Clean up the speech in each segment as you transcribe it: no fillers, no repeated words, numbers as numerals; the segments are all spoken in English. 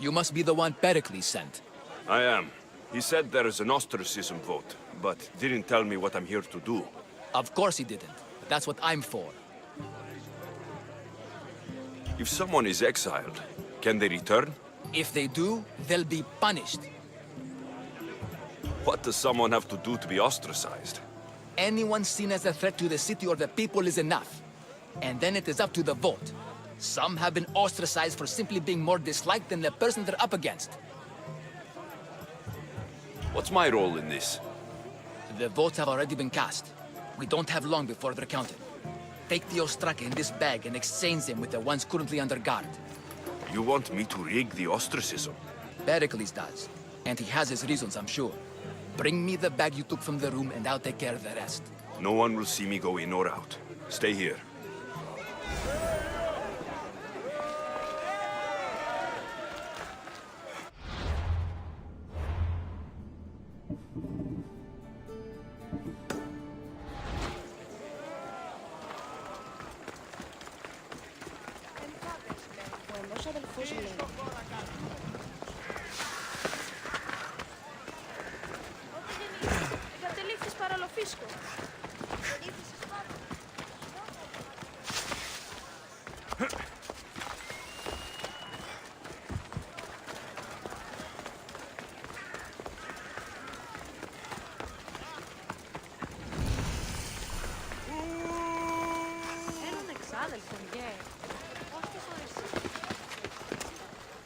You must be the one Pericles sent. I am. He said there is an ostracism vote, but didn't tell me what I'm here to do. Of course he didn't, but that's what I'm for. If someone is exiled, can they return? If they do, they'll be punished. What does someone have to do to be ostracized? Anyone seen as a threat to the city or the people is enough. And then it is up to the vote. Some have been ostracized for simply being more disliked than the person they're up against. What's my role in this? The votes have already been cast. We don't have long before they're counted. Take the Ostraka in this bag and exchange them with the ones currently under guard. You want me to rig the ostracism? Pericles does. And he has his reasons, I'm sure. Bring me the bag you took from the room and I'll take care of the rest. No one will see me go in or out. Stay here.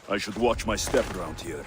I should watch my step around here.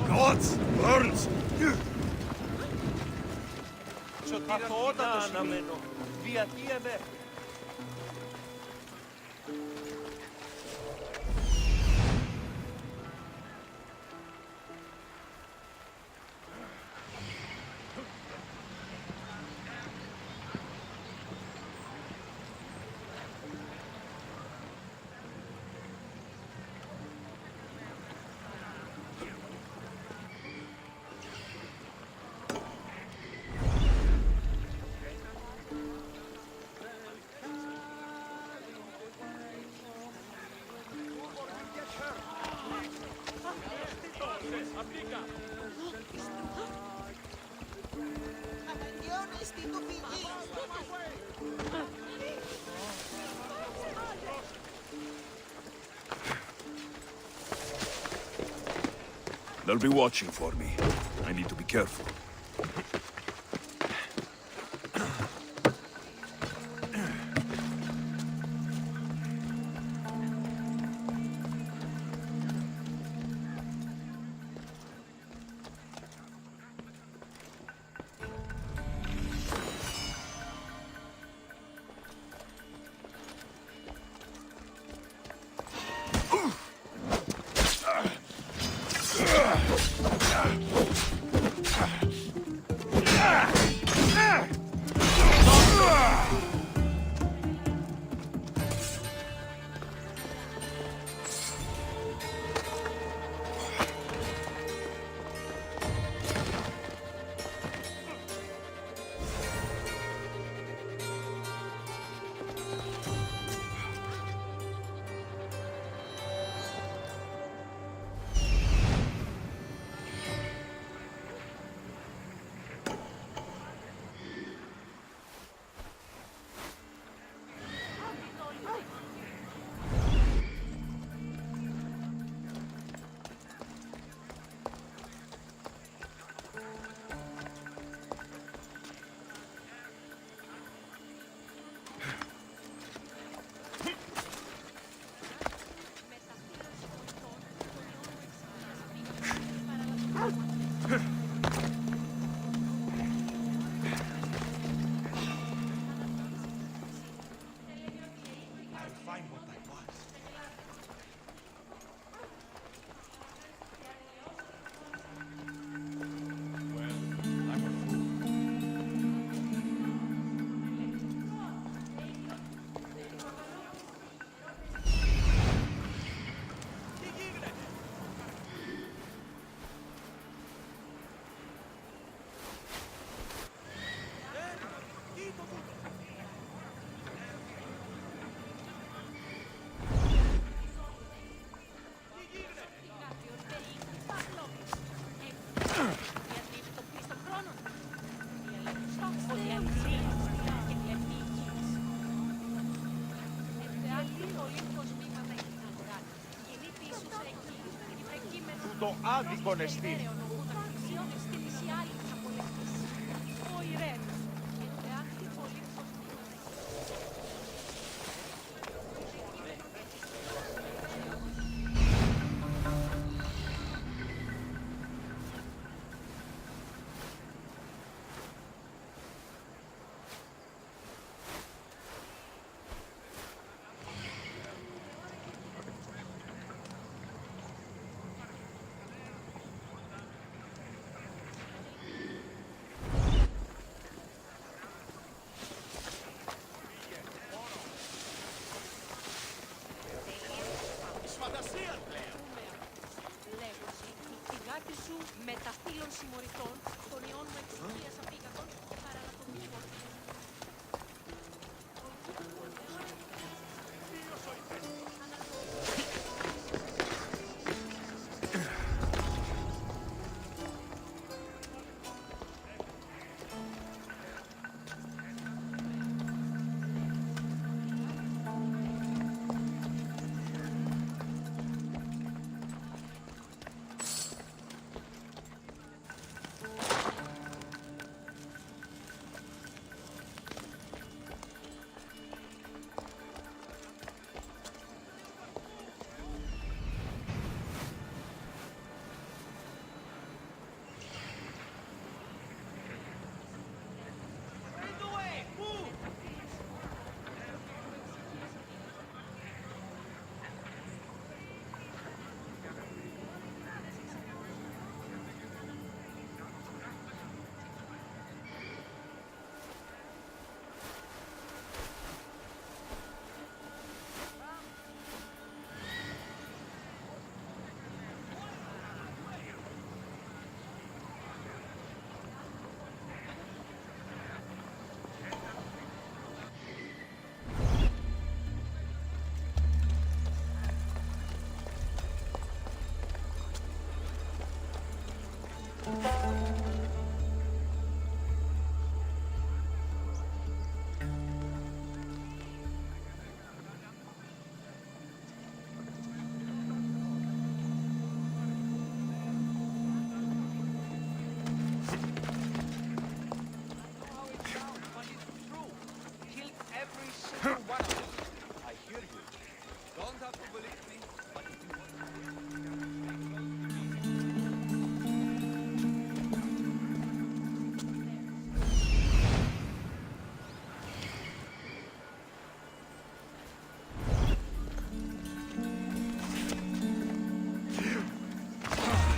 Gods! Burns! Αθωότατος αναμένω. Διατίευε. Απαντιώνει στην του πηγή. They'll be watching for me. I need to be careful. Το άδικο νεστή. Μεταφύλων συμμοριτών των ιών με εξουσίας απήγατων και παρανατομικών.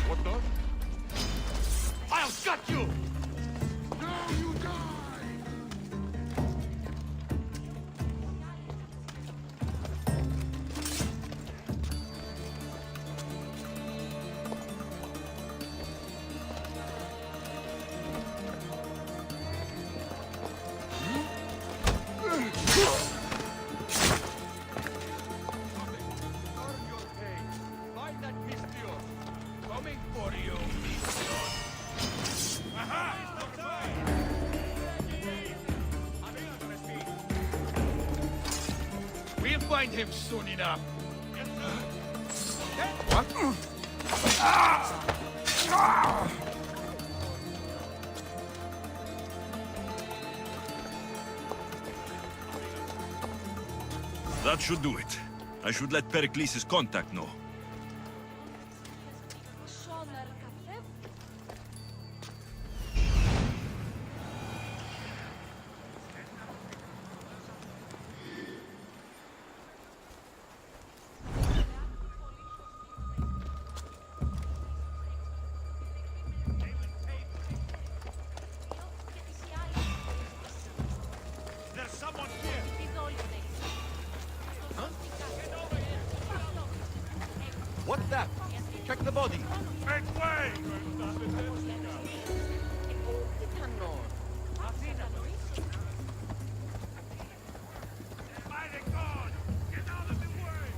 What the? I'll gut you! Find that Mistior. Coming for you, Mistior. Aha! We'll find him soon enough. What? That should do it. I should let Pericles' contact know. Σόναρ καφέ. There's someone here. What's that? Check the body. Make way! By the God! Get out of the way!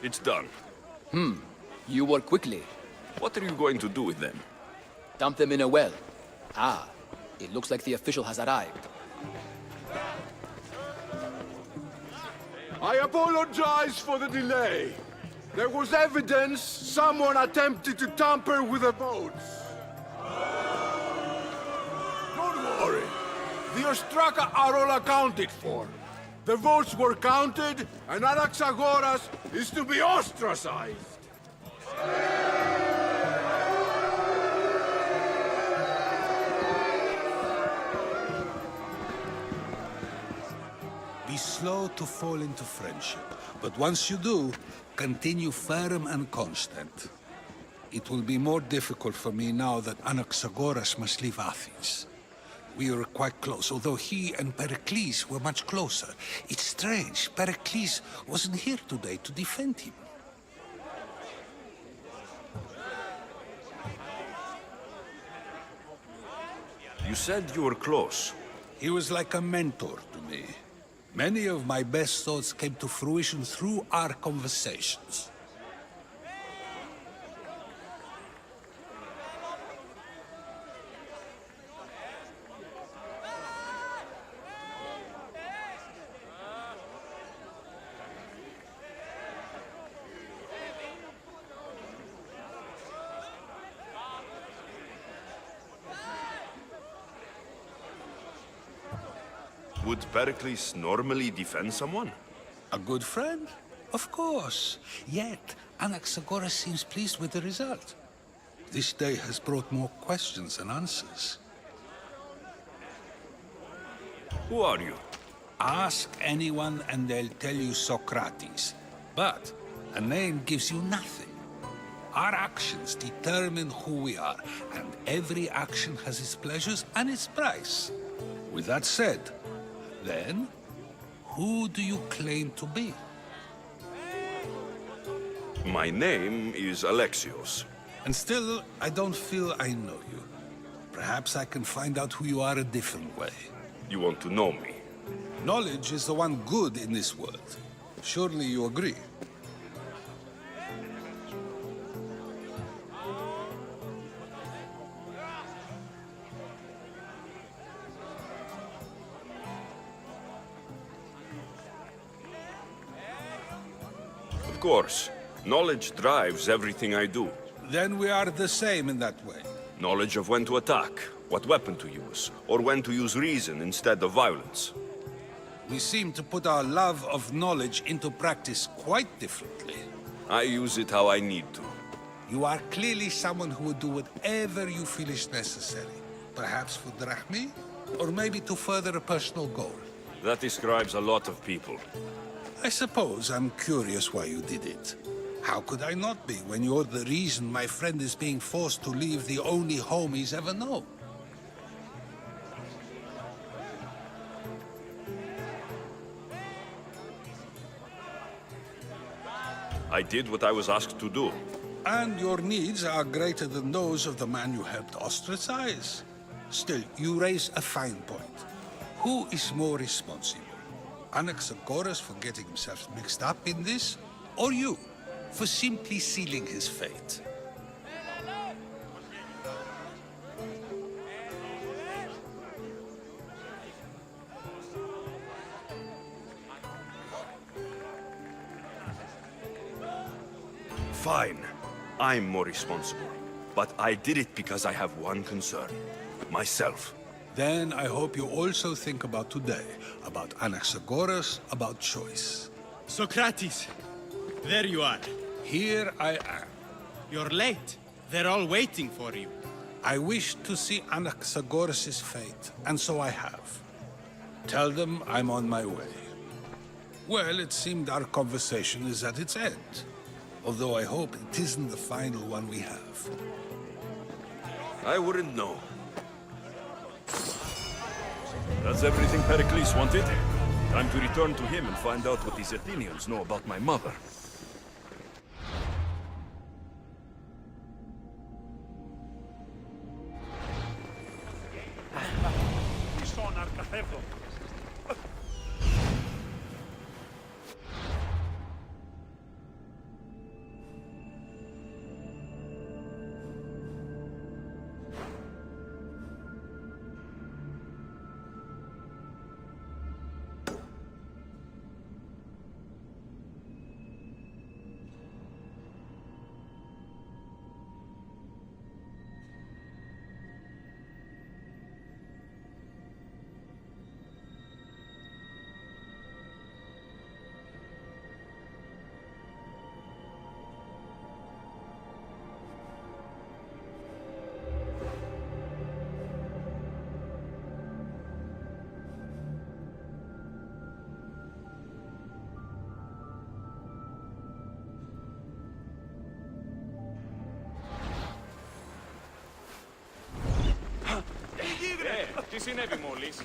It's done. You work quickly. What are you going to do with them? Dump them in a well. Ah, it looks like the official has arrived. I apologize for the delay. There was evidence someone attempted to tamper with the votes. Don't worry. The Ostraka are all accounted for. The votes were counted, and Anaxagoras is to be ostracized. Be slow to fall into friendship, but once you do, continue firm and constant. It will be more difficult for me now that Anaxagoras must leave Athens. We were quite close, although he and Pericles were much closer. It's strange, Pericles wasn't here today to defend him. You said you were close. He was like a mentor to me. Many of my best thoughts came to fruition through our conversations. Would Pericles normally defend someone? A good friend? Of course. Yet, Anaxagoras seems pleased with the result. This day has brought more questions than answers. Who are you? Ask anyone and they'll tell you Socrates. But a name gives you nothing. Our actions determine who we are, and every action has its pleasures and its price. With that said, then, who do you claim to be? My name is Alexios. And still, I don't feel I know you. Perhaps I can find out who you are a different way. You want to know me? Knowledge is the one good in this world. Surely you agree? Of course. Knowledge drives everything I do. Then we are the same in that way. Knowledge of when to attack, what weapon to use, or when to use reason instead of violence. We seem to put our love of knowledge into practice quite differently. I use it how I need to. You are clearly someone who would do whatever you feel is necessary. Perhaps for drachmi, or maybe to further a personal goal. That describes a lot of people. I suppose I'm curious why you did it. How could I not be when you're the reason my friend is being forced to leave the only home he's ever known? I did what I was asked to do. And your needs are greater than those of the man you helped ostracize. Still, you raise a fine point. Who is more responsible? Anaxagoras for getting himself mixed up in this, or you, for simply sealing his fate? Fine. I'm more responsible. But I did it because I have one concern. Myself. Then I hope you also think about today, about Anaxagoras, about choice. Socrates! There you are. Here I am. You're late. They're all waiting for you. I wish to see Anaxagoras' fate, and so I have. Tell them I'm on my way. Well, it seemed our conversation is at its end. Although I hope it isn't the final one we have. I wouldn't know. That's everything Pericles wanted. Time to return to him and find out what these Athenians know about my mother. Τι συνέβη μόλις?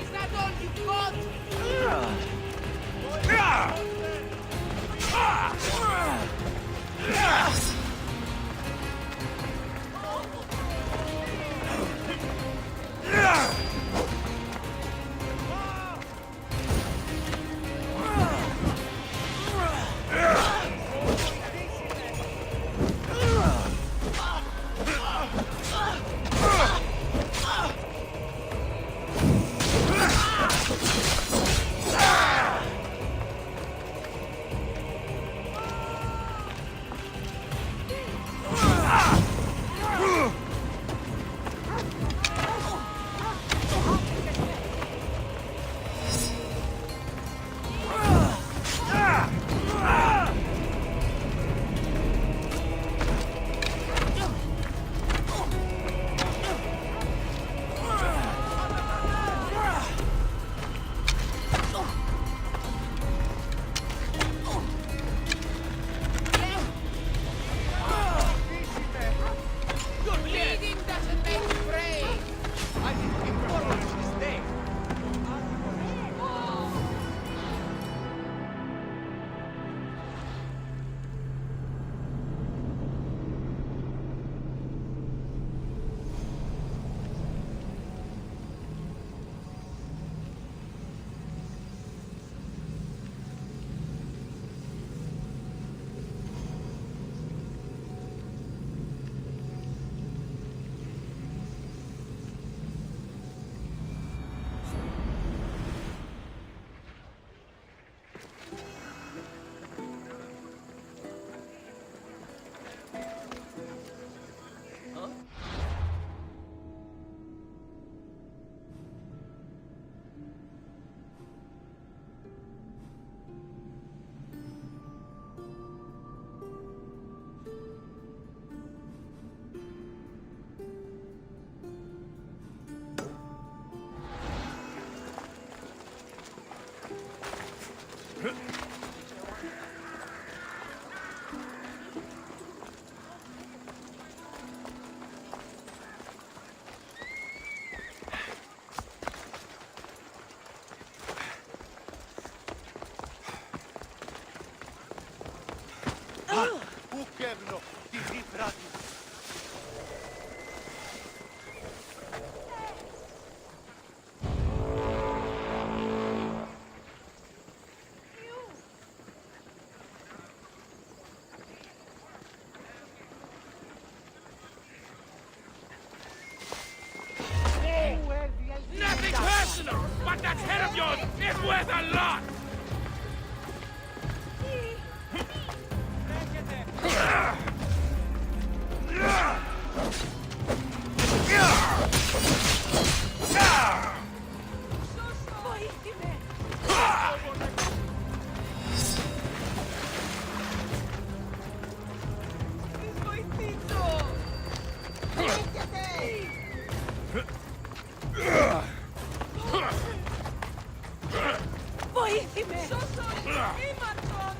Is that all you got? Bleeding doesn't make you brave. I didn't look forward to this day. Ukewno, ti vibrati. Nothing personal, but that head of yours is worth a lot! Βοήθημε! Ήμαρτον!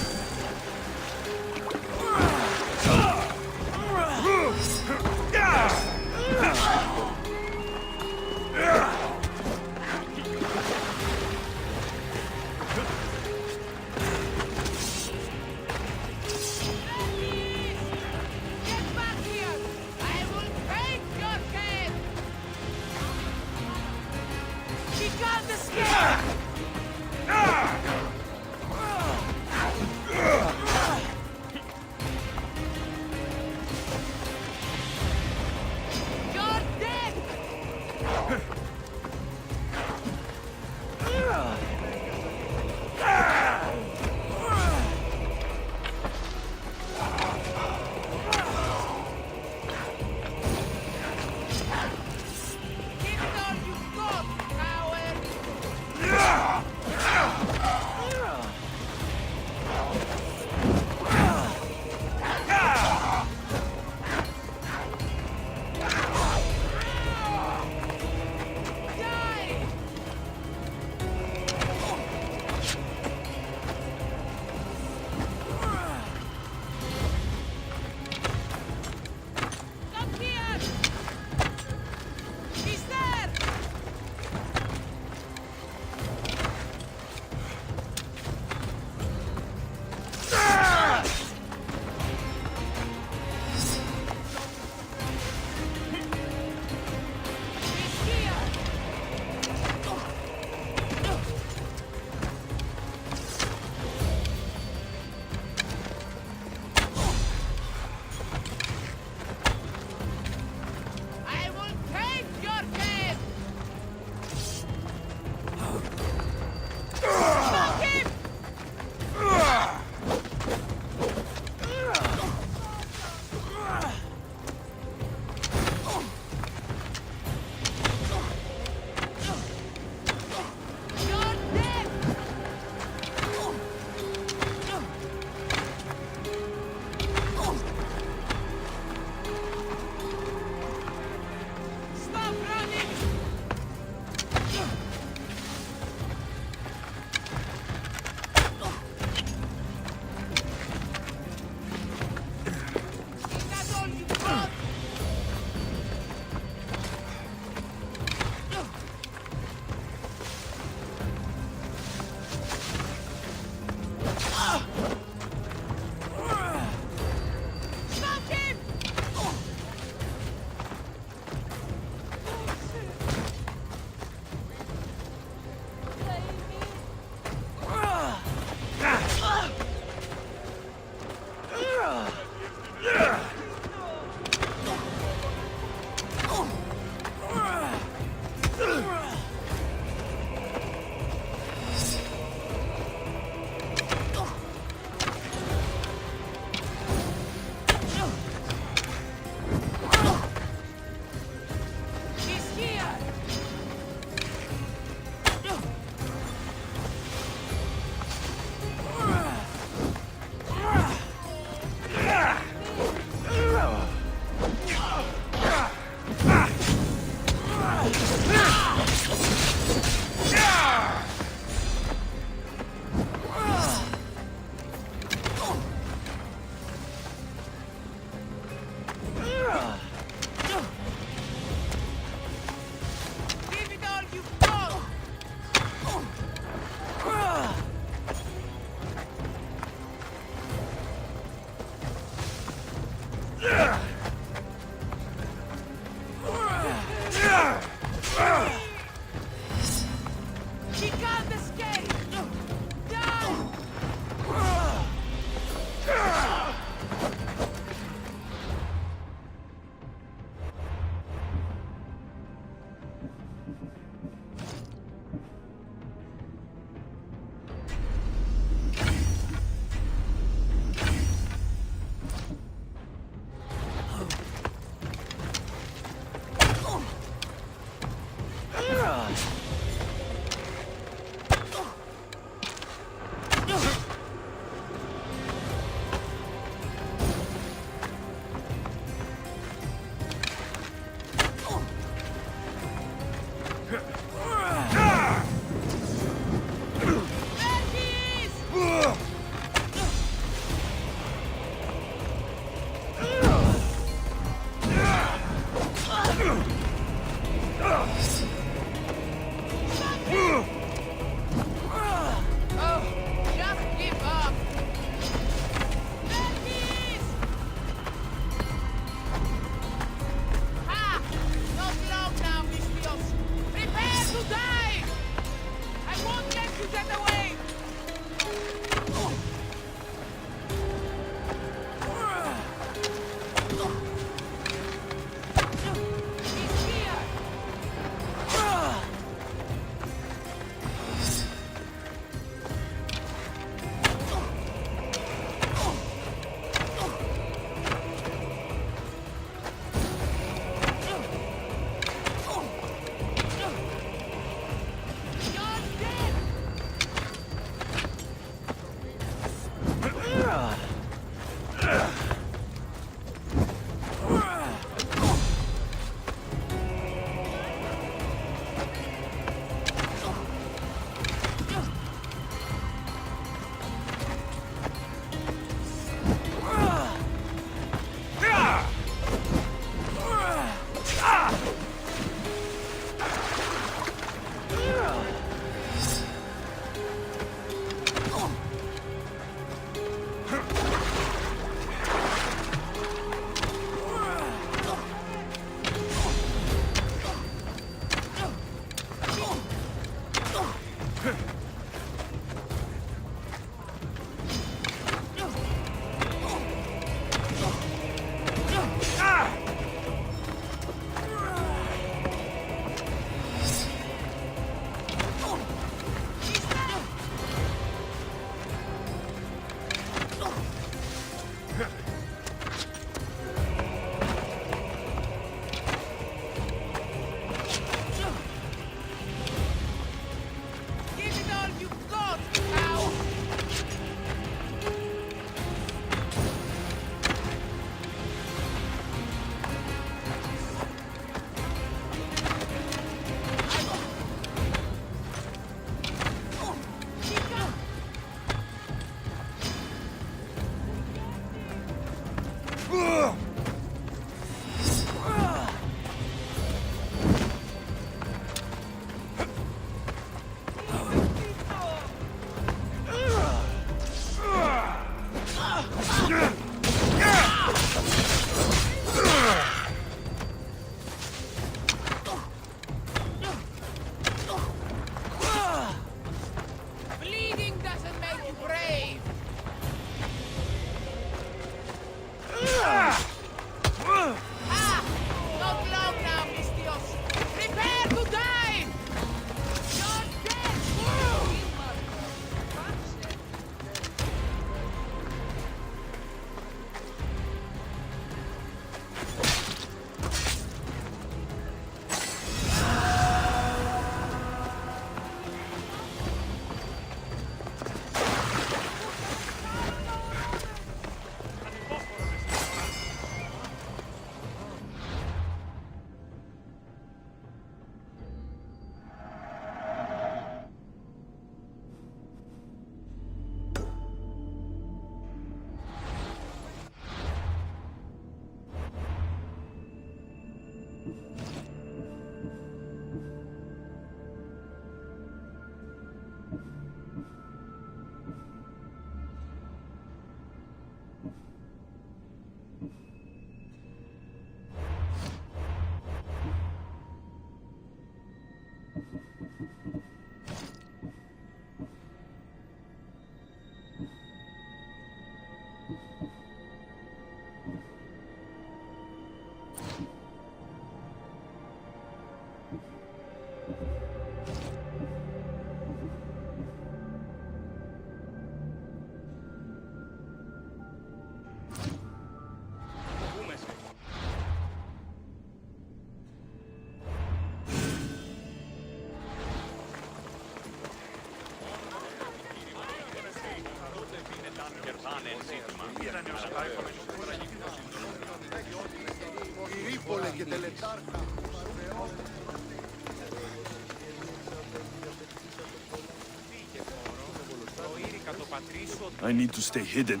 I need to stay hidden.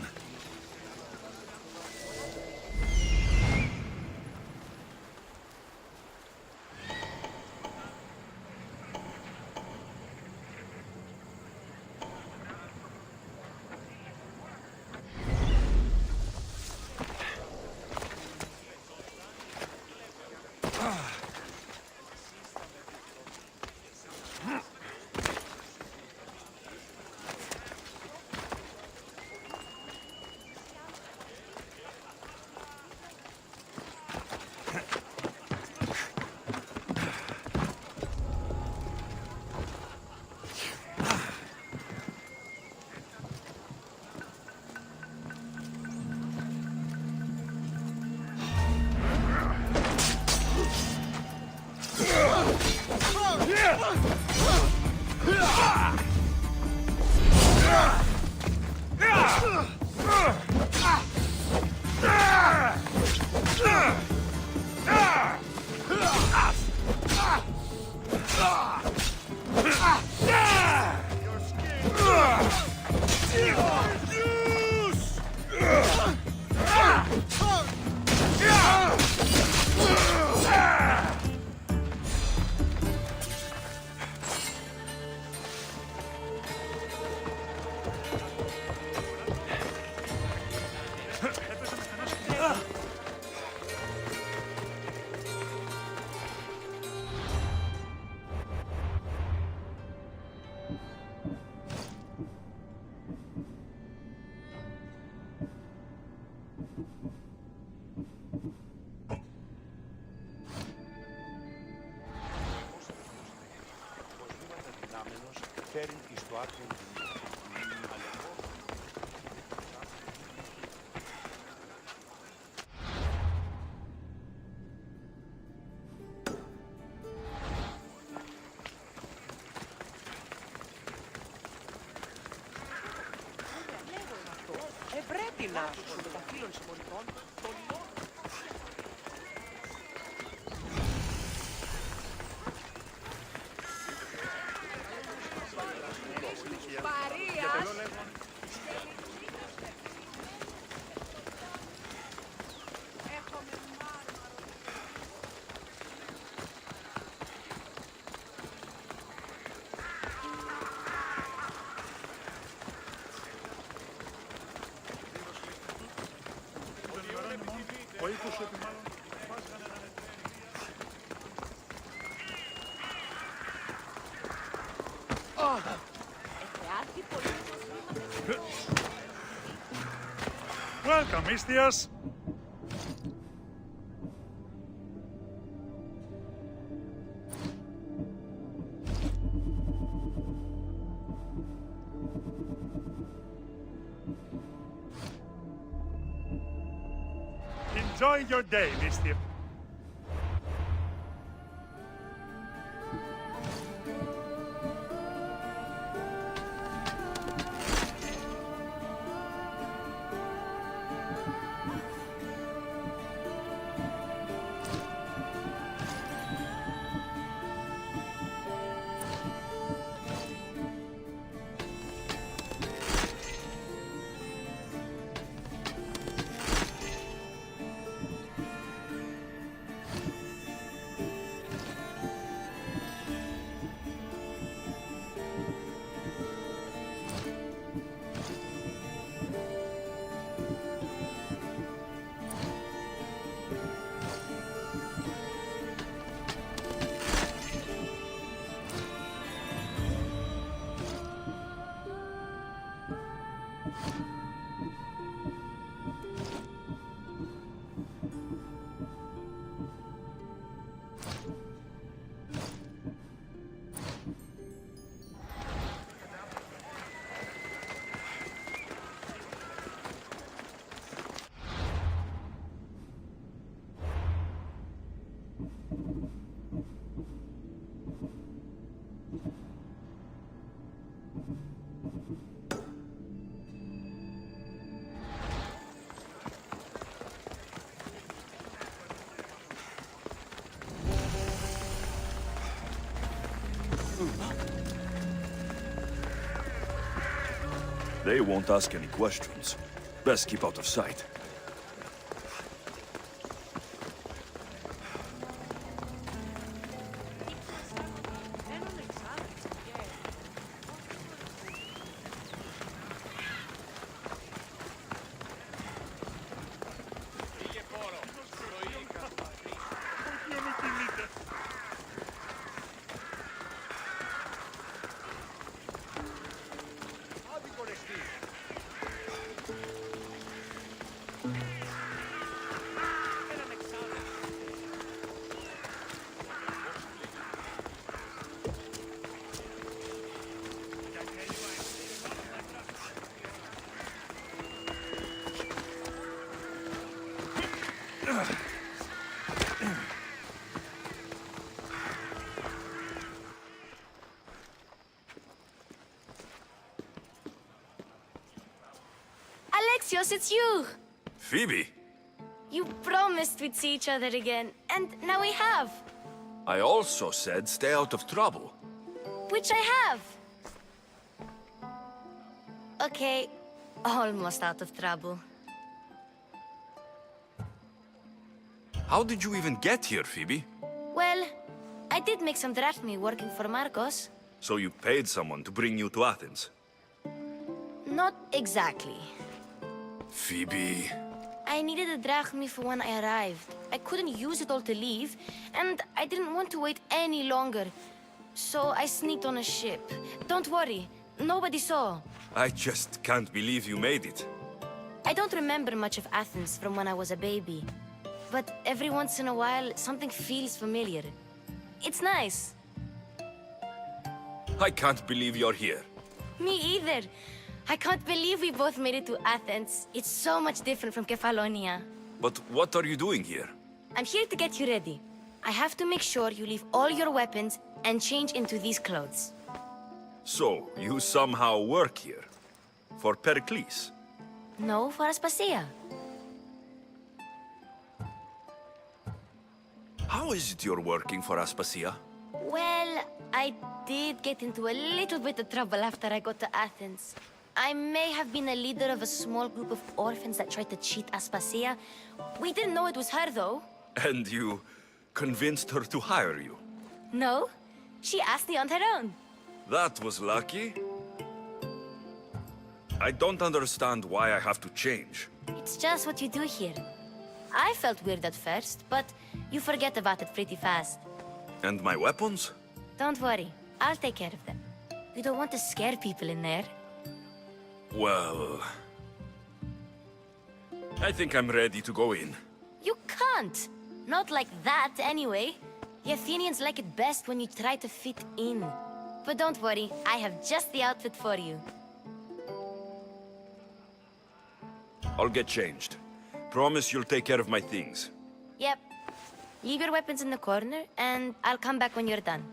Πρέπει να άσχομαι τα φίλων συμμοριτών των ιών. Παρίας. Έχουμε μάρμαρο. Welcome, Istias. Enjoy your day, Mister. They won't ask any questions. Best keep out of sight. Alexios, it's you! Phoebe! You promised we'd see each other again, and now we have. I also said stay out of trouble. Which I have. Okay, almost out of trouble. How did you even get here, Phoebe? Well, I did make some drachmi working for Marcos. So you paid someone to bring you to Athens? Not exactly. Phoebe... I needed a drachmi for when I arrived. I couldn't use it all to leave, and I didn't want to wait any longer. So I sneaked on a ship. Don't worry, nobody saw. I just can't believe you made it. I don't remember much of Athens from when I was a baby. But every once in a while, something feels familiar. It's nice. I can't believe you're here. Me either. I can't believe we both made it to Athens. It's so much different from Kefalonia. But what are you doing here? I'm here to get you ready. I have to make sure you leave all your weapons and change into these clothes. So, you somehow work here? For Pericles? No, for Aspasia. How is it you're working for Aspasia? Well, I did get into a little bit of trouble after I got to Athens. I may have been a leader of a small group of orphans that tried to cheat Aspasia. We didn't know it was her, though. And you convinced her to hire you? No, she asked me on her own. That was lucky. I don't understand why I have to change. It's just what you do here. I felt weird at first, but you forget about it pretty fast. And my weapons? Don't worry, I'll take care of them. You don't want to scare people in there. Well... I think I'm ready to go in. You can't! Not like that, anyway. The Athenians like it best when you try to fit in. But don't worry, I have just the outfit for you. I'll get changed. Promise you'll take care of my things. Yep. Leave your weapons in the corner, and I'll come back when you're done.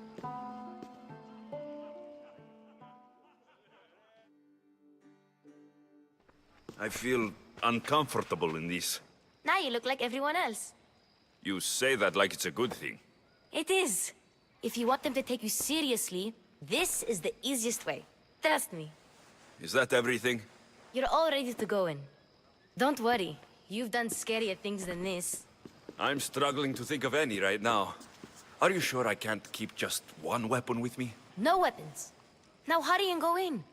I feel uncomfortable in this. Now you look like everyone else. You say that like it's a good thing. It is. If you want them to take you seriously, this is the easiest way. Trust me. Is that everything? You're all ready to go in. Don't worry. You've done scarier things than this. I'm struggling to think of any right now. Are you sure I can't keep just one weapon with me? No weapons. Now hurry and go in.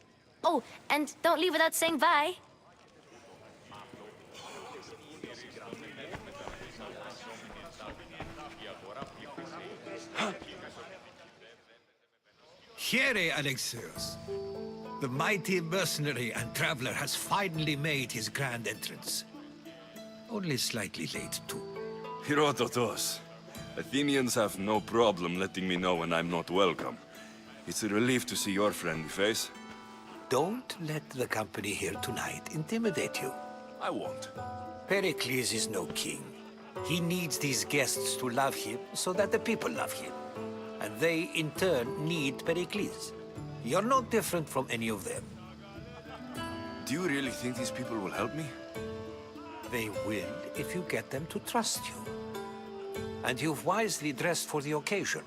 Oh, and don't leave without saying bye. Here, Alexios. The mighty mercenary and traveler has finally made his grand entrance. Only slightly late, too. Herodotos. Athenians have no problem letting me know when I'm not welcome. It's a relief to see your friendly face. Don't let the company here tonight intimidate you. I won't. Pericles is no king. He needs these guests to love him so that the people love him. And they, in turn, need Pericles. You're no different from any of them. Do you really think these people will help me? They will if you get them to trust you. And you've wisely dressed for the occasion.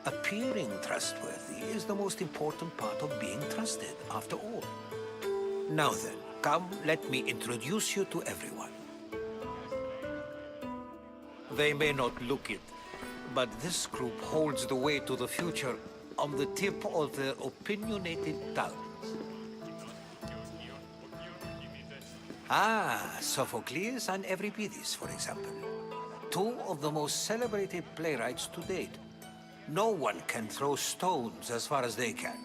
Appearing trustworthy is the most important part of being trusted, after all. Now then, come, let me introduce you to everyone. They may not look it, but this group holds the way to the future on the tip of their opinionated tongues. Ah, Sophocles and Euripides, for example. Two of the most celebrated playwrights to date. No one can throw stones as far as they can.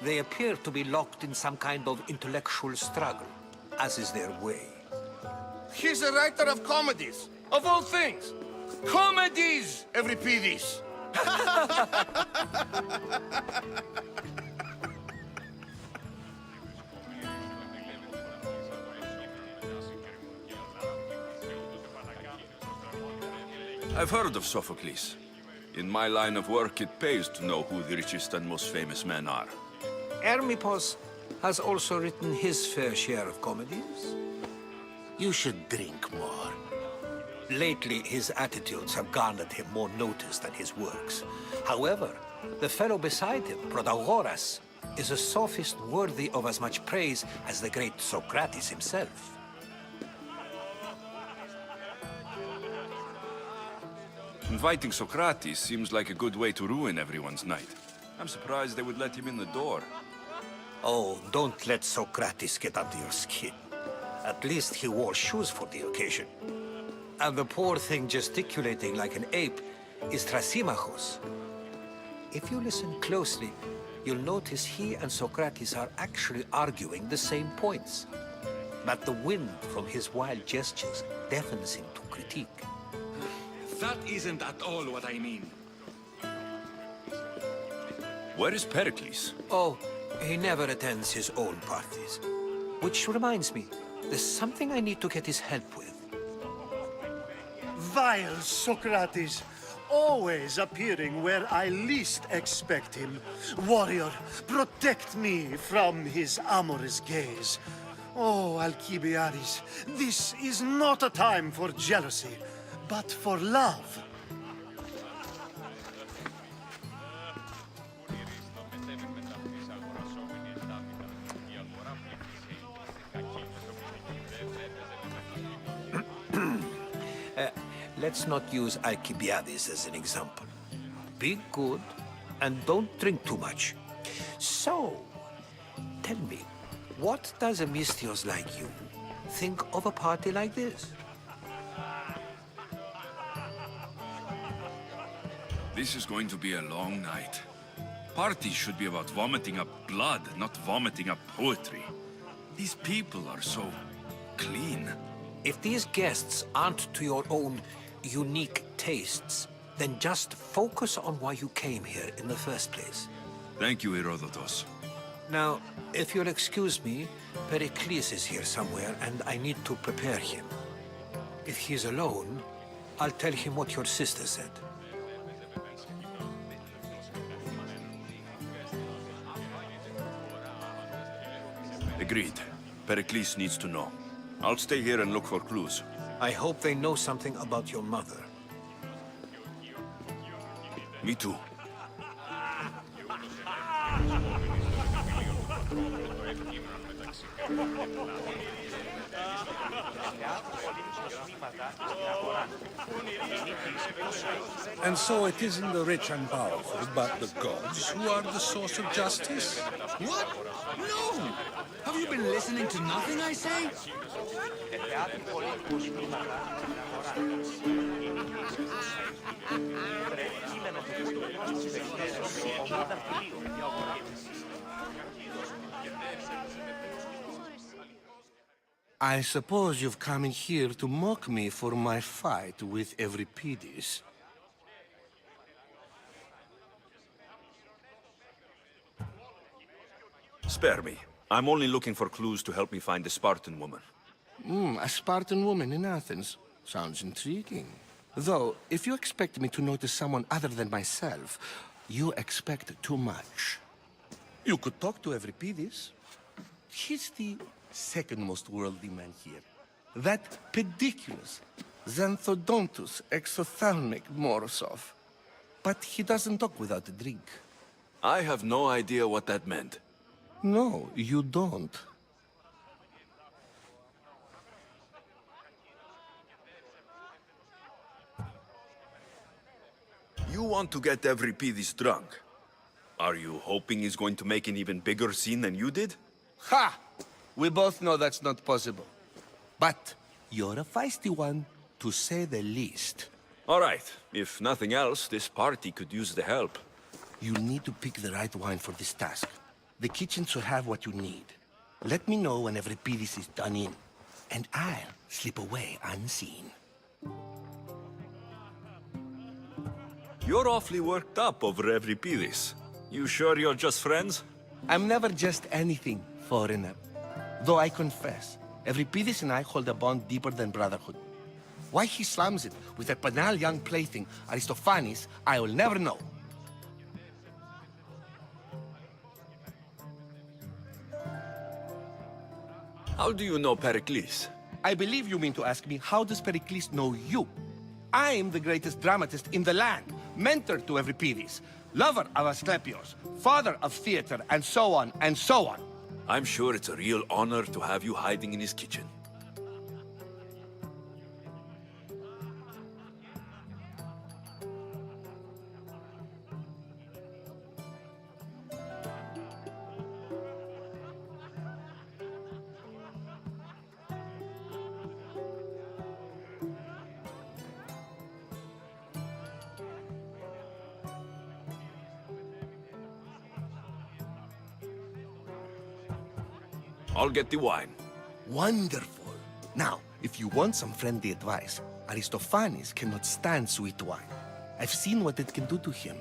They appear to be locked in some kind of intellectual struggle, as is their way. He's a writer of comedies, of all things. Comedies, Euripides. I've heard of Sophocles. In my line of work, it pays to know who the richest and most famous men are. Hermippos has also written his fair share of comedies. You should drink more. Lately, his attitudes have garnered him more notice than his works. However, the fellow beside him, Protagoras, is a sophist worthy of as much praise as the great Socrates himself. Inviting Socrates seems like a good way to ruin everyone's night. I'm surprised they would let him in the door. Oh, don't let Socrates get under your skin. At least he wore shoes for the occasion. And the poor thing gesticulating like an ape is Thrasymachos. If you listen closely, you'll notice he and Socrates are actually arguing the same points. But the wind from his wild gestures deafens him to critique. That isn't at all what I mean. Where is Pericles? Oh, he never attends his own parties. Which reminds me, there's something I need to get his help with. Vile Socrates, always appearing where I least expect him. Warrior, protect me from his amorous gaze. Oh, Alcibiades, this is not a time for jealousy, but for love. Let's not use Alcibiades as an example. Be good and don't drink too much. So, tell me, what does a Mystios like you think of a party like this? This is going to be a long night. Parties should be about vomiting up blood, not vomiting up poetry. These people are so clean. If these guests aren't to your own unique tastes, then just focus on why you came here in the first place. Thank you, Herodotus. Now, if you'll excuse me, Pericles is here somewhere, and I need to prepare him. If he's alone, I'll tell him what your sister said. Agreed. Pericles needs to know. I'll stay here and look for clues. I hope they know something about your mother. Me too. And so it isn't the rich and powerful, but the gods who are the source of justice? What? No! Have you been listening to nothing I say? I suppose you've come in here to mock me for my fight with Euripides. Spare me. I'm only looking for clues to help me find the Spartan woman. A Spartan woman in Athens. Sounds intriguing. Though, if you expect me to notice someone other than myself, you expect too much. You could talk to Euripides. He's the second most worldly man here. That pediculous, xanthodontus exophthalmic Morosov. But he doesn't talk without a drink. I have no idea what that meant. No, you don't. You want to get Evripidis drunk. Are you hoping he's going to make an even bigger scene than you did? Ha! We both know that's not possible. But you're a feisty one, to say the least. All right. If nothing else, this party could use the help. You need to pick the right wine for this task. The kitchen should have what you need. Let me know when Evripidis is done in, and I'll slip away unseen. You're awfully worked up over Evripidis. You sure you're just friends? I'm never just anything, foreigner. Though I confess, Evripidis and I hold a bond deeper than brotherhood. Why he slams it with that banal young plaything, Aristophanes, I will never know. How do you know Pericles? I believe you mean to ask me, how does Pericles know you? I'm the greatest dramatist in the land, mentor to Evripidis, lover of Asclepios, father of theater, and so on, and so on. I'm sure it's a real honor to have you hiding in his kitchen. I'll get the wine. Wonderful. Now, if you want some friendly advice, Aristophanes cannot stand sweet wine. I've seen what it can do to him.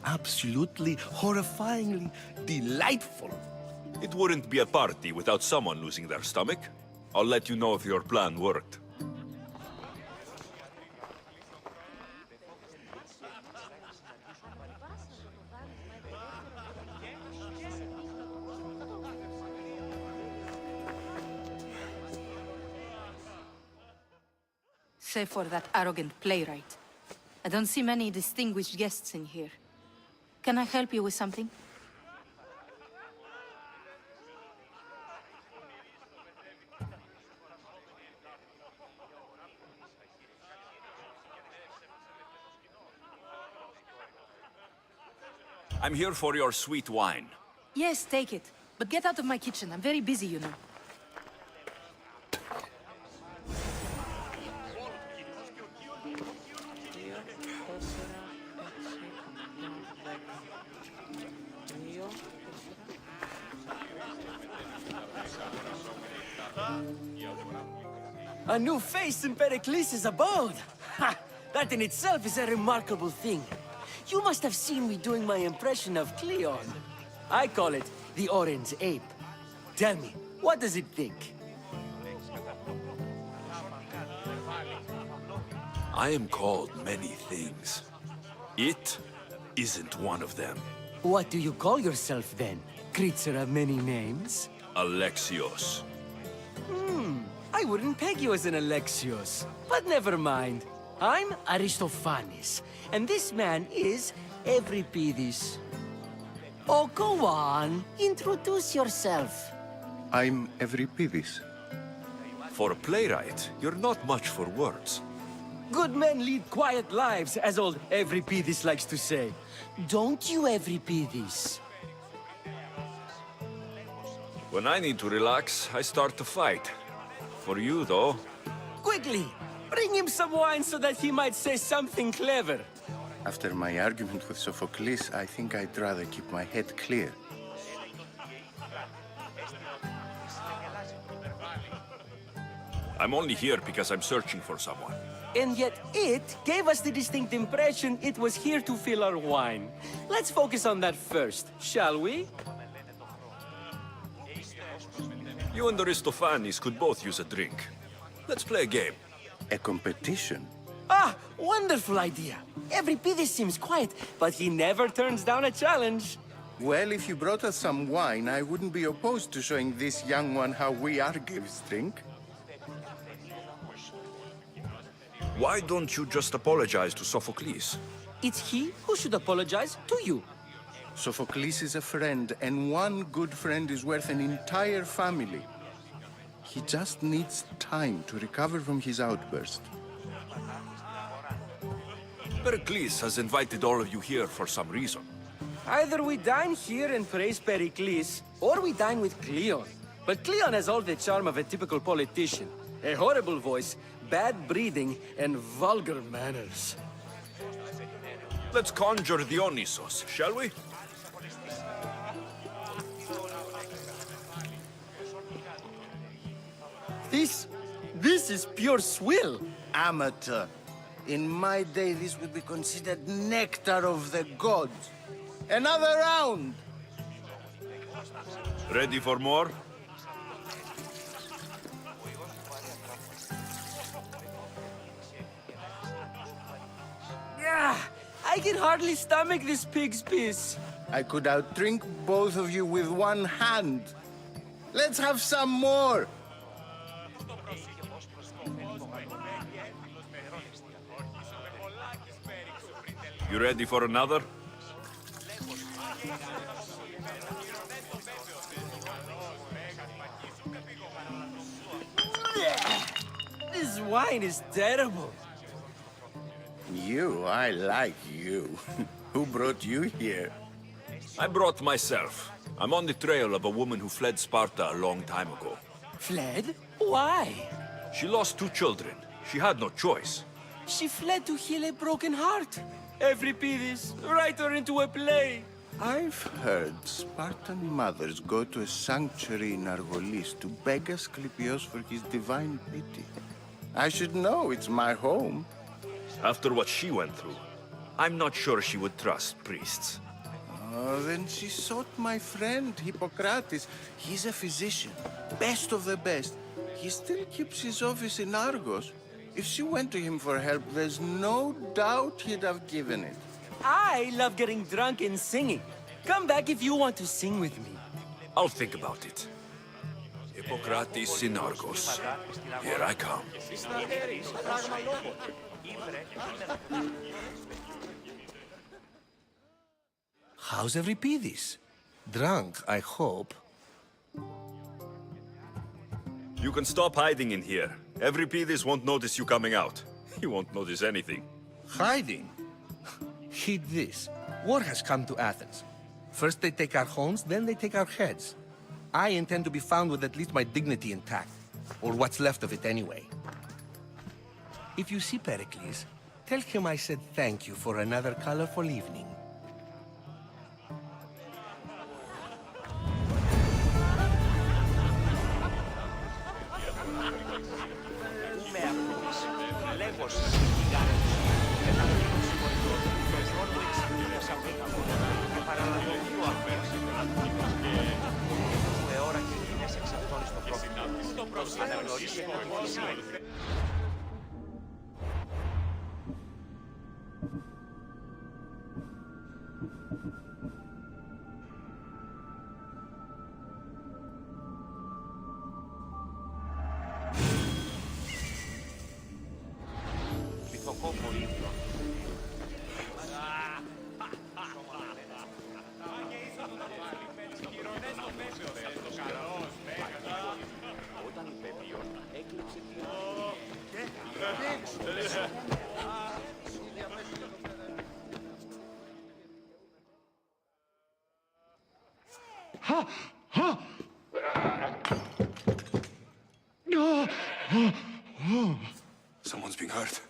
Absolutely, horrifyingly delightful. It wouldn't be a party without someone losing their stomach. I'll let you know if your plan worked. Save for that arrogant playwright. I don't see many distinguished guests in here. Can I help you with something? I'm here for your sweet wine. Yes, take it. But get out of my kitchen. I'm very busy, you know. A new face in Pericles' abode! Ha! That in itself is a remarkable thing. You must have seen me doing my impression of Cleon. I call it the Orange Ape. Tell me, what does it think? I am called many things. It isn't one of them. What do you call yourself then? Creature of many names? Alexios. I wouldn't peg you as an Alexios. But never mind. I'm Aristophanes, and this man is Evripidis. Oh, go on. Introduce yourself. I'm Evripidis. For a playwright, you're not much for words. Good men lead quiet lives, as old Evripidis likes to say. Don't you, Evripidis? When I need to relax, I start to fight. For you, though... Quickly! Bring him some wine so that he might say something clever. After my argument with Sophocles, I think I'd rather keep my head clear. I'm only here because I'm searching for someone. And yet it gave us the distinct impression it was here to fill our wine. Let's focus on that first, shall we? You and Aristophanes could both use a drink. Let's play a game. A competition? Ah, wonderful idea. Evripidis seems quiet, but he never turns down a challenge. Well, if you brought us some wine, I wouldn't be opposed to showing this young one how we Argives drink. Why don't you just apologize to Sophocles? It's he who should apologize to you. Sophocles is a friend, and one good friend is worth an entire family. He just needs time to recover from his outburst. Pericles has invited all of you here for some reason. Either we dine here and praise Pericles, or we dine with Cleon. But Cleon has all the charm of a typical politician. A horrible voice, bad breeding, and vulgar manners. Let's conjure Dionysos, shall we? This is pure swill. Amateur. In my day, this would be considered nectar of the gods. Another round! Ready for more? I can hardly stomach this pig's piss. I could outdrink both of you with one hand. Let's have some more! You ready for another? This wine is terrible. I like you. Who brought you here? I brought myself. I'm on the trail of a woman who fled Sparta a long time ago. Fled? Why? She lost 2 children. She had no choice. She fled to heal a broken heart. Euripides, write her into a play. I've heard Spartan mothers go to a sanctuary in Argolis to beg Asclepios for his divine pity. I should know, it's my home. After what she went through, I'm not sure she would trust priests. Oh, then she sought my friend, Hippocrates. He's a physician, best of the best. He still keeps his office in Argos. If she went to him for help, there's no doubt he'd have given it. I love getting drunk and singing. Come back if you want to sing with me. I'll think about it. Hippocrates in Argos. Here I come. How's Euripides? Drunk, I hope. You can stop hiding in here. Euripides won't notice you coming out. He won't notice anything. Hiding? Heed this. War has come to Athens. First they take our homes, then they take our heads. I intend to be found with at least my dignity intact. Or what's left of it anyway. If you see Pericles, tell him I said thank you for another colorful evening. Someone's being hurt.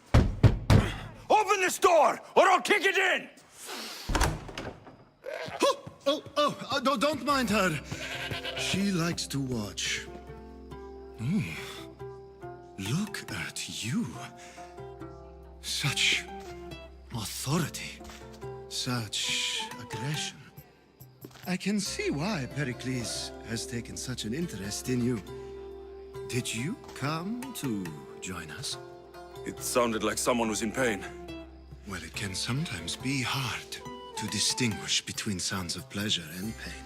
Open this door, or I'll kick it in! Don't mind her. She likes to watch. Look at you. Such authority. Such aggression. I can see why Pericles has taken such an interest in you. Did you come to join us? It sounded like someone was in pain. Well, it can sometimes be hard to distinguish between sounds of pleasure and pain.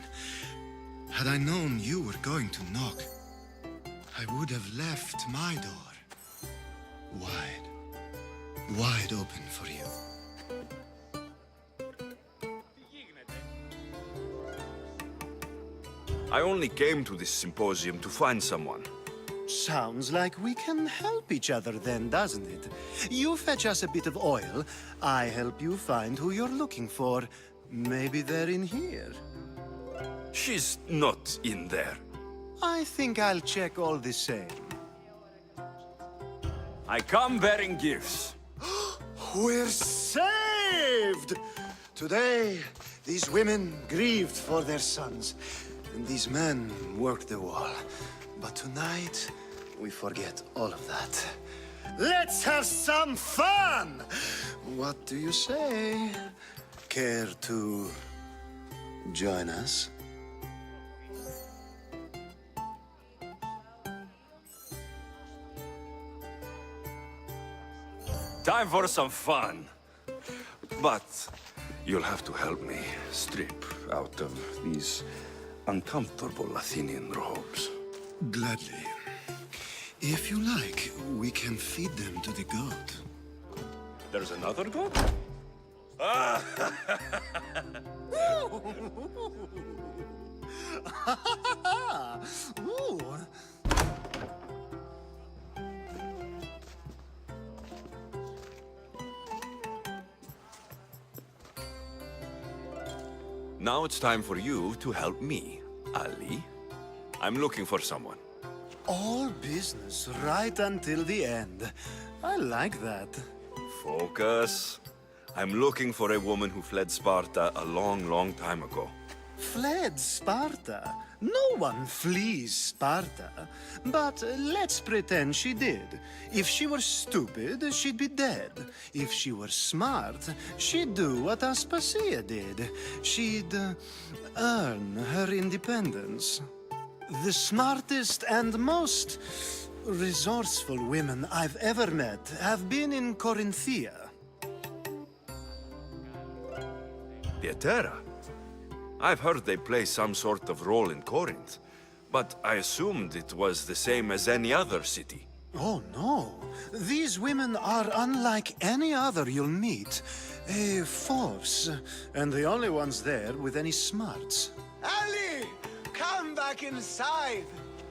Had I known you were going to knock, I would have left my door wide open for you. I only came to this symposium to find someone. Sounds like we can help each other then, doesn't it? You fetch us a bit of oil, I help you find who you're looking for. Maybe they're in here. She's not in there. I think I'll check all the same. I come bearing gifts. We're saved! Today, these women grieved for their sons, and these men worked the wall. But tonight, we forget all of that. Let's have some fun! What do you say? Care to join us? Time for some fun. But you'll have to help me strip out of these uncomfortable Athenian robes. Gladly. If you like, we can feed them to the goat. There's another goat? Ooh. Now it's time for you to help me, Ali. I'm looking for someone. All business right until the end. I like that. Focus. I'm looking for a woman who fled Sparta a long, long time ago. Fled Sparta? No one flees Sparta. But let's pretend she did. If she were stupid, she'd be dead. If she were smart, she'd do what Aspasia did. She'd earn her independence. The smartest and most resourceful women I've ever met have been in Corinthia. Pietera? I've heard they play some sort of role in Corinth, but I assumed it was the same as any other city. Oh, no. These women are unlike any other you'll meet. A force, and the only ones there with any smarts. Ali! Come back inside!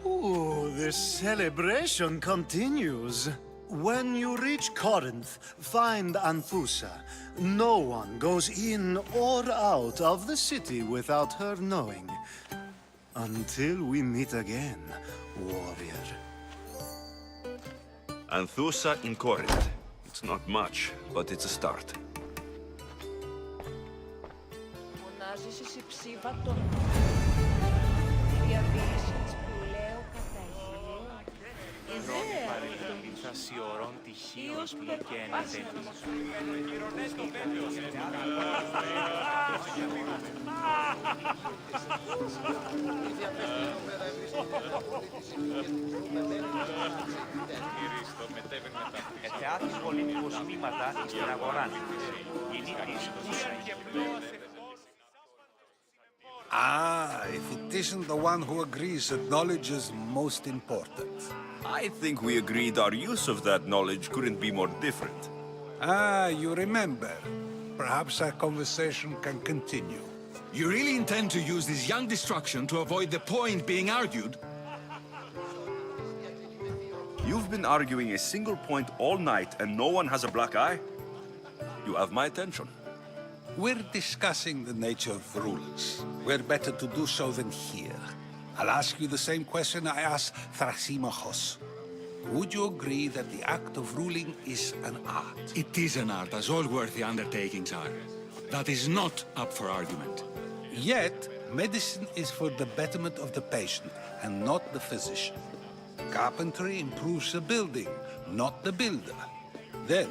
Ooh, the celebration continues. When you reach Corinth, find Anthusa. No one goes in or out of the city without her knowing. Until we meet again, warrior. Anthusa in Corinth. It's not much, but it's a start. Φωνάζεις εσύ ψήβατο. Διαβίωση της που λέω καταγγείλω. Σιωρών τυχείων και ενετέλους. Εθεάθης πολιτικούς μήματα στην αγορά. Γεννήτης Ah, if it isn't the one who agrees that knowledge is most important. I think we agreed our use of that knowledge couldn't be more different. Ah, you remember. Perhaps our conversation can continue. You really intend to use this young destruction to avoid the point being argued? You've been arguing a single point all night and no one has a black eye? You have my attention. We're discussing the nature of rulers. Where better to do so than here? I'll ask you the same question I asked Thrasymachos. Would you agree that the act of ruling is an art? It is an art, as all worthy undertakings are. That is not up for argument. Yet, medicine is for the betterment of the patient and not the physician. Carpentry improves the building, not the builder. Then,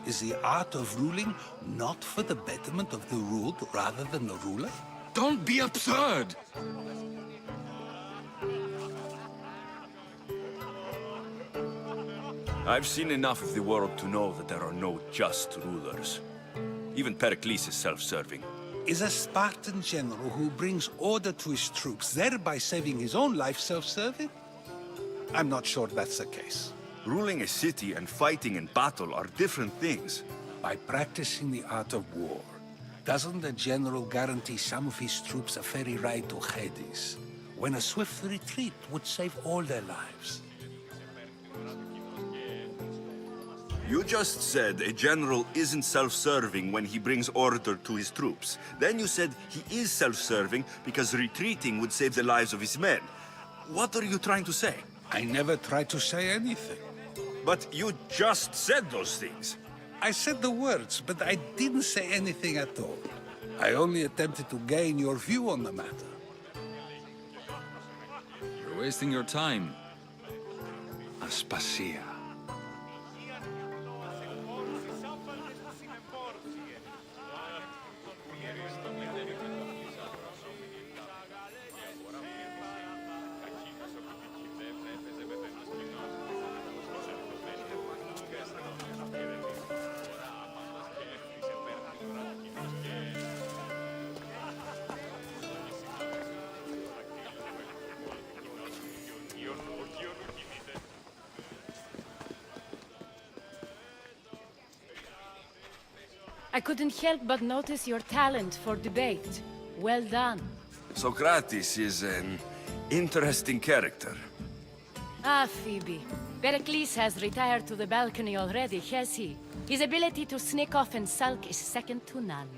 is the art of ruling not for the betterment of the ruled rather than the ruler? Don't be absurd! I've seen enough of the world to know that there are no just rulers. Even Pericles is self-serving. Is a Spartan general who brings order to his troops, thereby saving his own life, self-serving? I'm not sure that's the case. Ruling a city and fighting in battle are different things. By practicing the art of war, doesn't the general guarantee some of his troops a ferry ride to Hades, when a swift retreat would save all their lives? You just said a general isn't self-serving when he brings order to his troops. Then you said he is self-serving because retreating would save the lives of his men. What are you trying to say? I never tried to say anything. But you just said those things. I said the words, but I didn't say anything at all. I only attempted to gain your view on the matter. You're wasting your time. Aspasia. I couldn't help but notice your talent for debate. Well done. Socrates is an interesting character. Ah, Phoebe. Pericles has retired to the balcony already, has he? His ability to sneak off and sulk is second to none.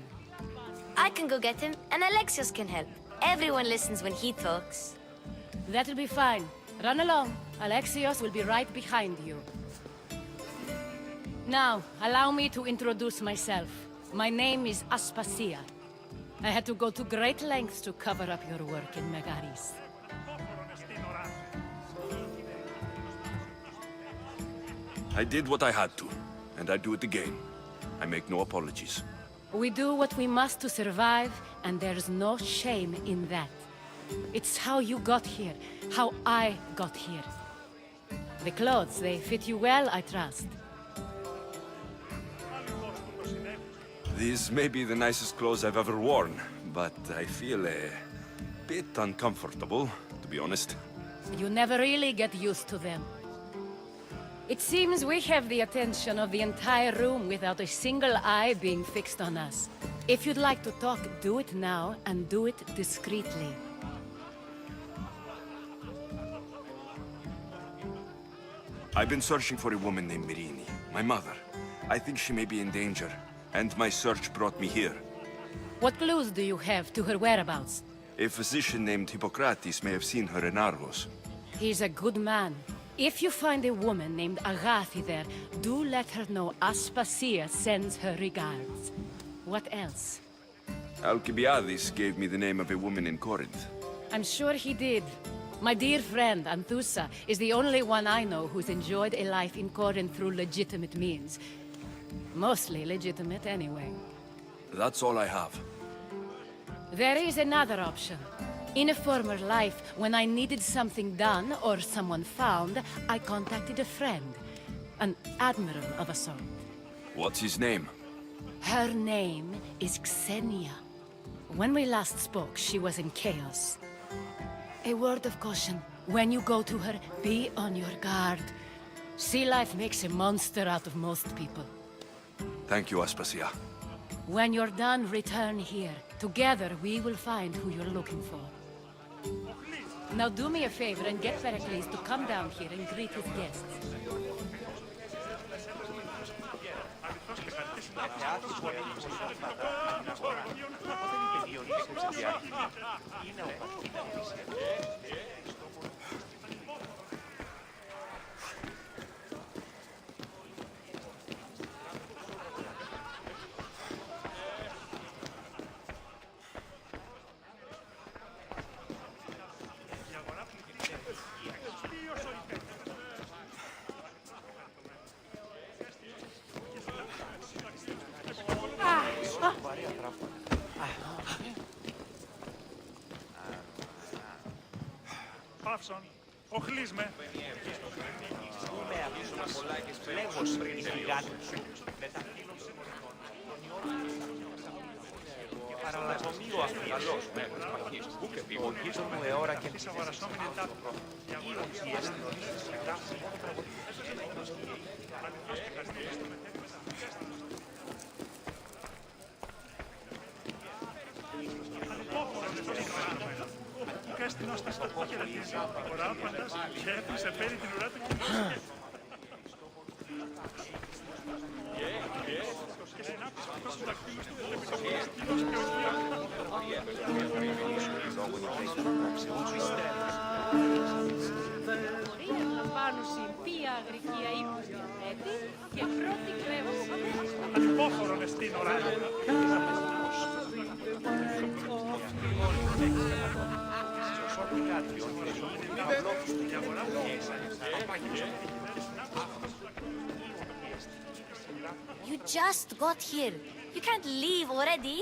I can go get him, and Alexios can help. Everyone listens when he talks. That'll be fine. Run along. Alexios will be right behind you. Now, allow me to introduce myself. My name is Aspasia. I had to go to great lengths to cover up your work in Megaris. I did what I had to, and I do it again. I make no apologies. We do what we must to survive, and there's no shame in that. It's how you got here, how I got here. The clothes, they fit you well, I trust. These may be the nicest clothes I've ever worn, but I feel a bit uncomfortable, to be honest. You never really get used to them. It seems we have the attention of the entire room without a single eye being fixed on us. If you'd like to talk, do it now, and do it discreetly. I've been searching for a woman named Mirini, my mother. I think she may be in danger, and my search brought me here. What clues do you have to her whereabouts? A physician named Hippocrates may have seen her in Argos. He's a good man. If you find a woman named Agathi there, do let her know Aspasia sends her regards. What else? Alcibiades gave me the name of a woman in Corinth. I'm sure he did. My dear friend, Anthusa, is the only one I know who's enjoyed a life in Corinth through legitimate means. Mostly legitimate, anyway. That's all I have. There is another option. In a former life, when I needed something done or someone found, I contacted a friend. An admiral of a sort. What's his name? Her name is Xenia. When we last spoke, she was in chaos. A word of caution. When you go to her, be on your guard. Sea life makes a monster out of most people. Thank you, Aspasia. When you're done, return here. Together, we will find who you're looking for. Now do me a favor and get Pericles to come down here and greet his guests. Παύσον, οχλείς με. Δούμε αμέσως λέγος πριν γιγάντες. Μετακύλωση και παραλατομείο αφιαλός μέρος μαχής. Ο γείτον μου εώρα και της αγορασόμενη εντάπτω. Οι αισθητήσεις μετάφραση Κάστηνος στα στρατή χαιρετίζει. Ο Ράπαντας και έπεισε πέρι την ουρά του κοινού. Λαμβάνουσιν θεία αγρικία ύπους διαθέτη και πρώτη κλέβωση. Πόφορον εστίν ωράρι. You just got here. You can't leave already.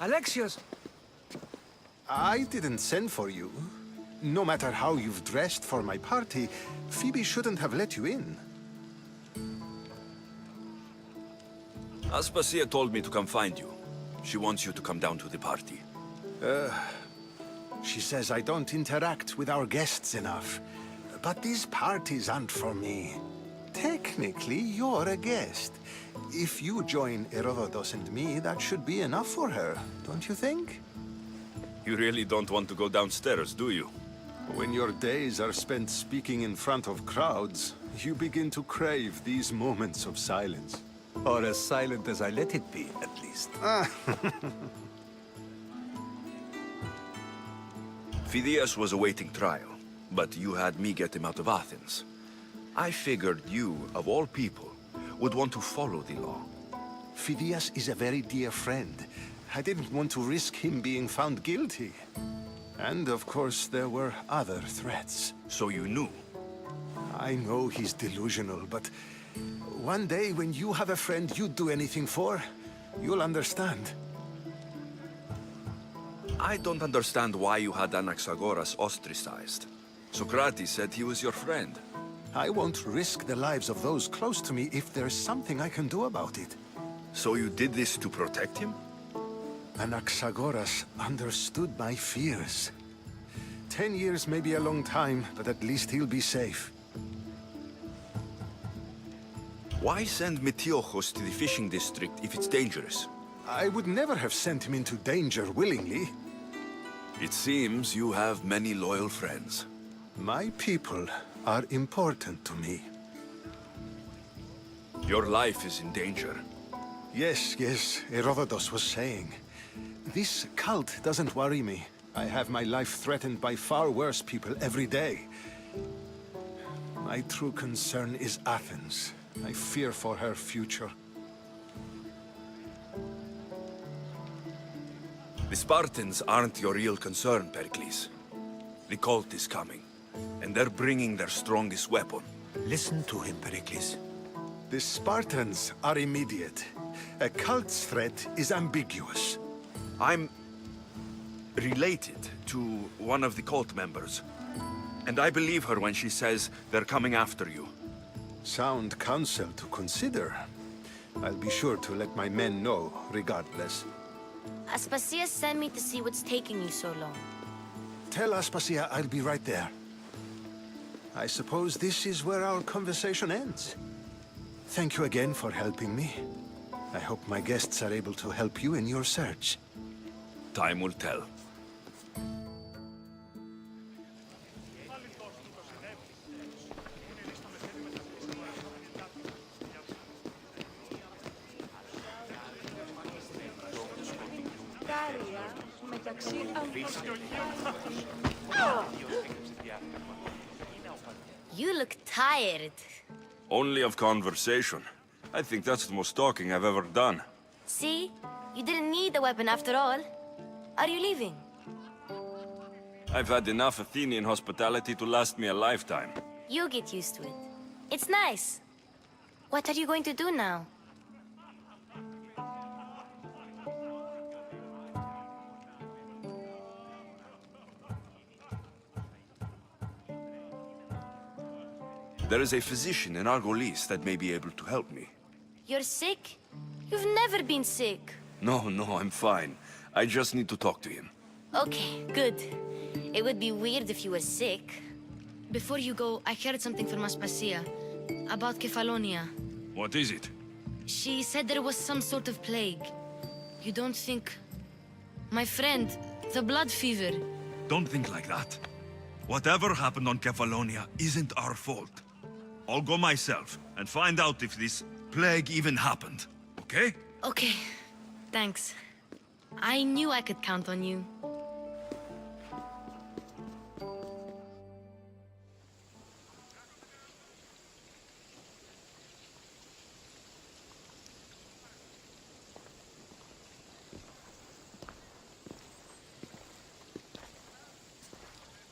Alexios! I didn't send for you. No matter how you've dressed for my party, Phoebe shouldn't have let you in. Aspasia told me to come find you. She wants you to come down to the party. She says I don't interact with our guests enough. But these parties aren't for me. Technically, you're a guest. If you join Herodotus and me, that should be enough for her, don't you think? You really don't want to go downstairs, do you? When your days are spent speaking in front of crowds, you begin to crave these moments of silence. Or as silent as I let it be, at least. Phidias was awaiting trial, but you had me get him out of Athens. I figured you, of all people, would want to follow the law. Phidias is a very dear friend. I didn't want to risk him being found guilty. And of course, there were other threats. So you knew? I know he's delusional, but one day when you have a friend you'd do anything for, you'll understand. I don't understand why you had Anaxagoras ostracized. Socrates said he was your friend. I won't risk the lives of those close to me if there's something I can do about it. So you did this to protect him? Anaxagoras understood my fears. 10 years may be a long time, but at least he'll be safe. Why send Metiochos to the fishing district if it's dangerous? I would never have sent him into danger willingly. It seems you have many loyal friends. My people are important to me. Your life is in danger. Yes, Herodotus was saying. This cult doesn't worry me. I have my life threatened by far worse people every day. My true concern is Athens. I fear for her future. The Spartans aren't your real concern, Pericles. The cult is coming, and they're bringing their strongest weapon. Listen to him, Pericles. The Spartans are immediate. A cult's threat is ambiguous. I'm related to one of the cult members, and I believe her when she says they're coming after you. Sound counsel to consider. I'll be sure to let my men know, regardless. Aspasia sent me to see what's taking you so long. Tell Aspasia I'll be right there. I suppose this is where our conversation ends. Thank you again for helping me. I hope my guests are able to help you in your search. Time will tell. You look tired. Only of conversation. I think that's the most talking I've ever done. See? You didn't need the weapon after all. Are you leaving? I've had enough Athenian hospitality to last me a lifetime. You get used to it. It's nice. What are you going to do now? There is a physician in Argolis that may be able to help me. You're sick? You've never been sick. No, I'm fine. I just need to talk to him. Okay, good. It would be weird if you were sick. Before you go, I heard something from Aspasia about Kefalonia. What is it? She said there was some sort of plague. You don't think... My friend, the blood fever. Don't think like that. Whatever happened on Kefalonia isn't our fault. I'll go myself and find out if this plague even happened, okay? Okay, thanks. I knew I could count on you.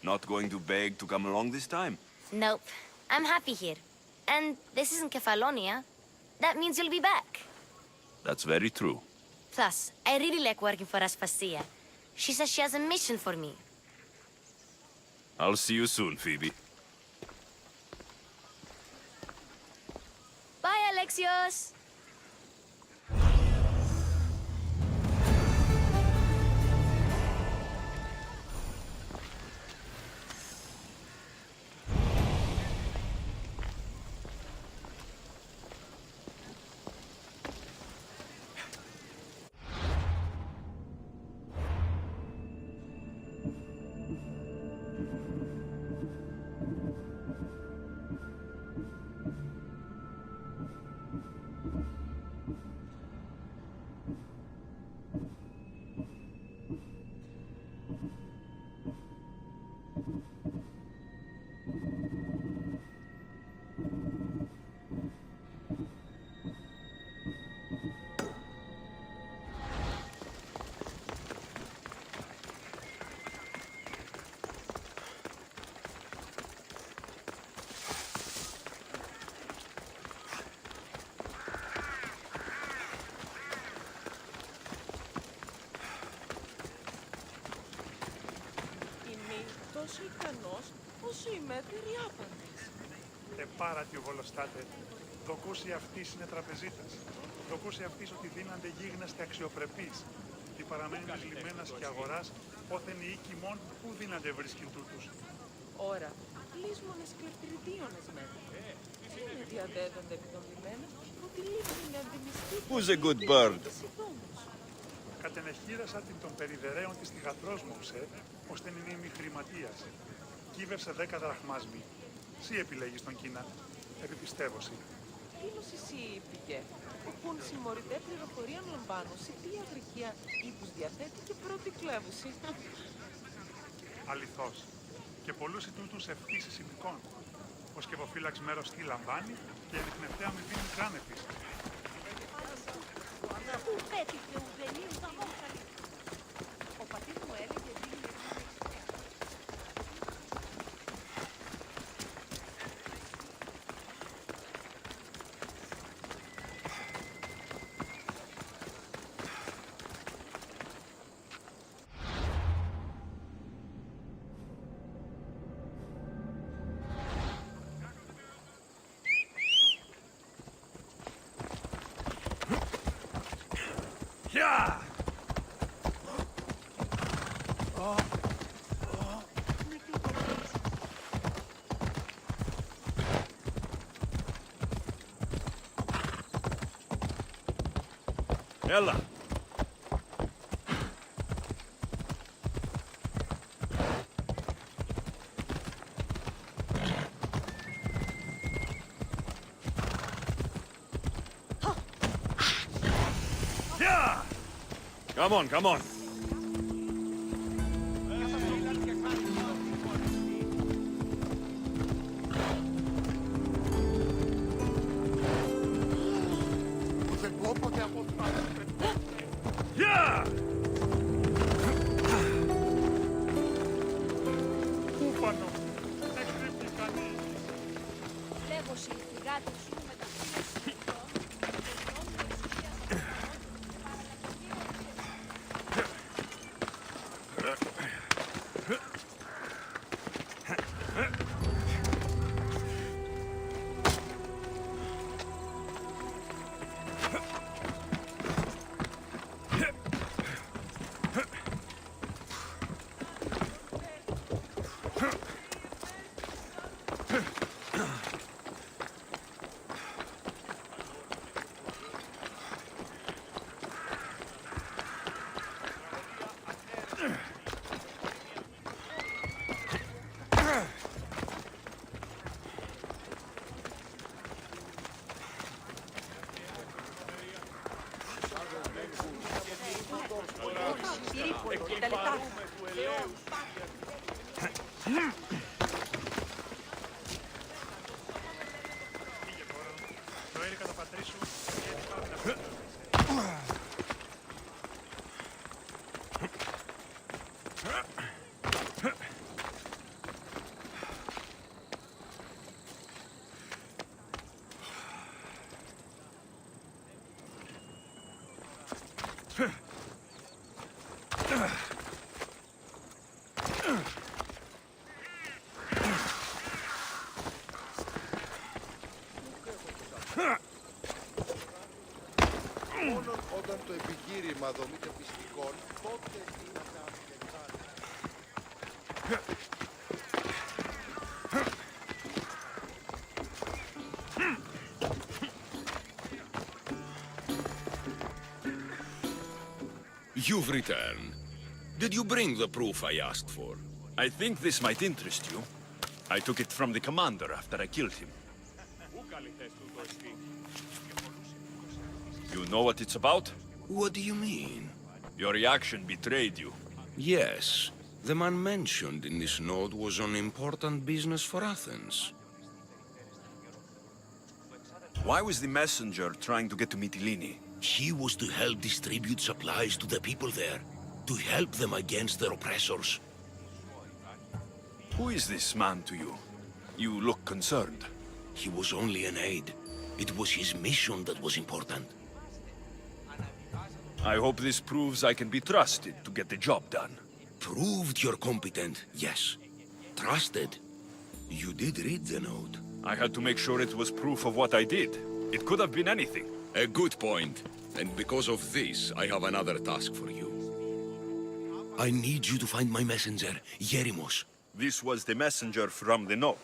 Not going to beg to come along this time? Nope. I'm happy here. And this isn't Kefalonia. That means you'll be back. That's very true. Plus, I really like working for Aspasia. She says she has a mission for me. I'll see you soon, Phoebe. Bye, Alexios! Τόσο ικανός, όσο η μέτρη άπαντης. Επάρατη ο βολοστάτε. Δοκούσι αυτής είναι τραπεζίτας. Δοκούσι αυτής ότι δίνανται γίγναστε αξιοπρεπείς. Τι παραμένει της λιμένας και αγοράς, όθεν οι οίκοι μόν, πού δίνανται βρίσκειν τούτους. Ωρα, λύσμονες κλεφτηριδίωνες μέτρη. Τι είναι διαδέδονται επί των λιμένων, ότι λύσουν είναι αντιμιστή. Who's a good bird? Κατενεχείρασα την των περιδερέων της θυγατρός μου, ώστε είναι ημιχρηματίας. Κύβευσε 10 δραχμάσμι. Σύ επιλέγεις τον Κίνα. Επιπιστεύωσι. Τίλος εσύ πήγε. Οπούν συμμορητέ πληροφορία λαμβάνωση, τι αγρικία ύπους διαθέτει και πρώτη κλέβουση. Αληθώς. Και πολλούς τούτους ευτήσεις ημικών. Ο σκευοφύλαξ μέρος τι λαμβάνει και η ανιχνευτέα μη δίνει κράν επίσης. Ο πατήρ μου έλεγε δίνει. Yeah! Έλα. Yeah! Come on, come on. Yeah! Κούπανο, δεν κρύβει κανείς. Λέγωσε η φυγάτη σου με τα φύλλα συμμετών. όταν το επιχείρημα δομείται πιστικών, τότε είναι You've returned. Did you bring the proof I asked for? I think this might interest you. I took it from the commander after I killed him. You know what it's about? What do you mean? Your reaction betrayed you. Yes. The man mentioned in this note was on important business for Athens. Why was the messenger trying to get to Mytilene? He was to help distribute supplies to the people there, to help them against their oppressors. Who is this man to you? You look concerned. He was only an aide. It was his mission that was important. I hope this proves I can be trusted to get the job done. Proved you're competent, yes. Trusted. You did read the note. I had to make sure it was proof of what I did. It could have been anything. A good point. And because of this, I have another task for you. I need you to find my messenger, Yerimos. This was the messenger from the note.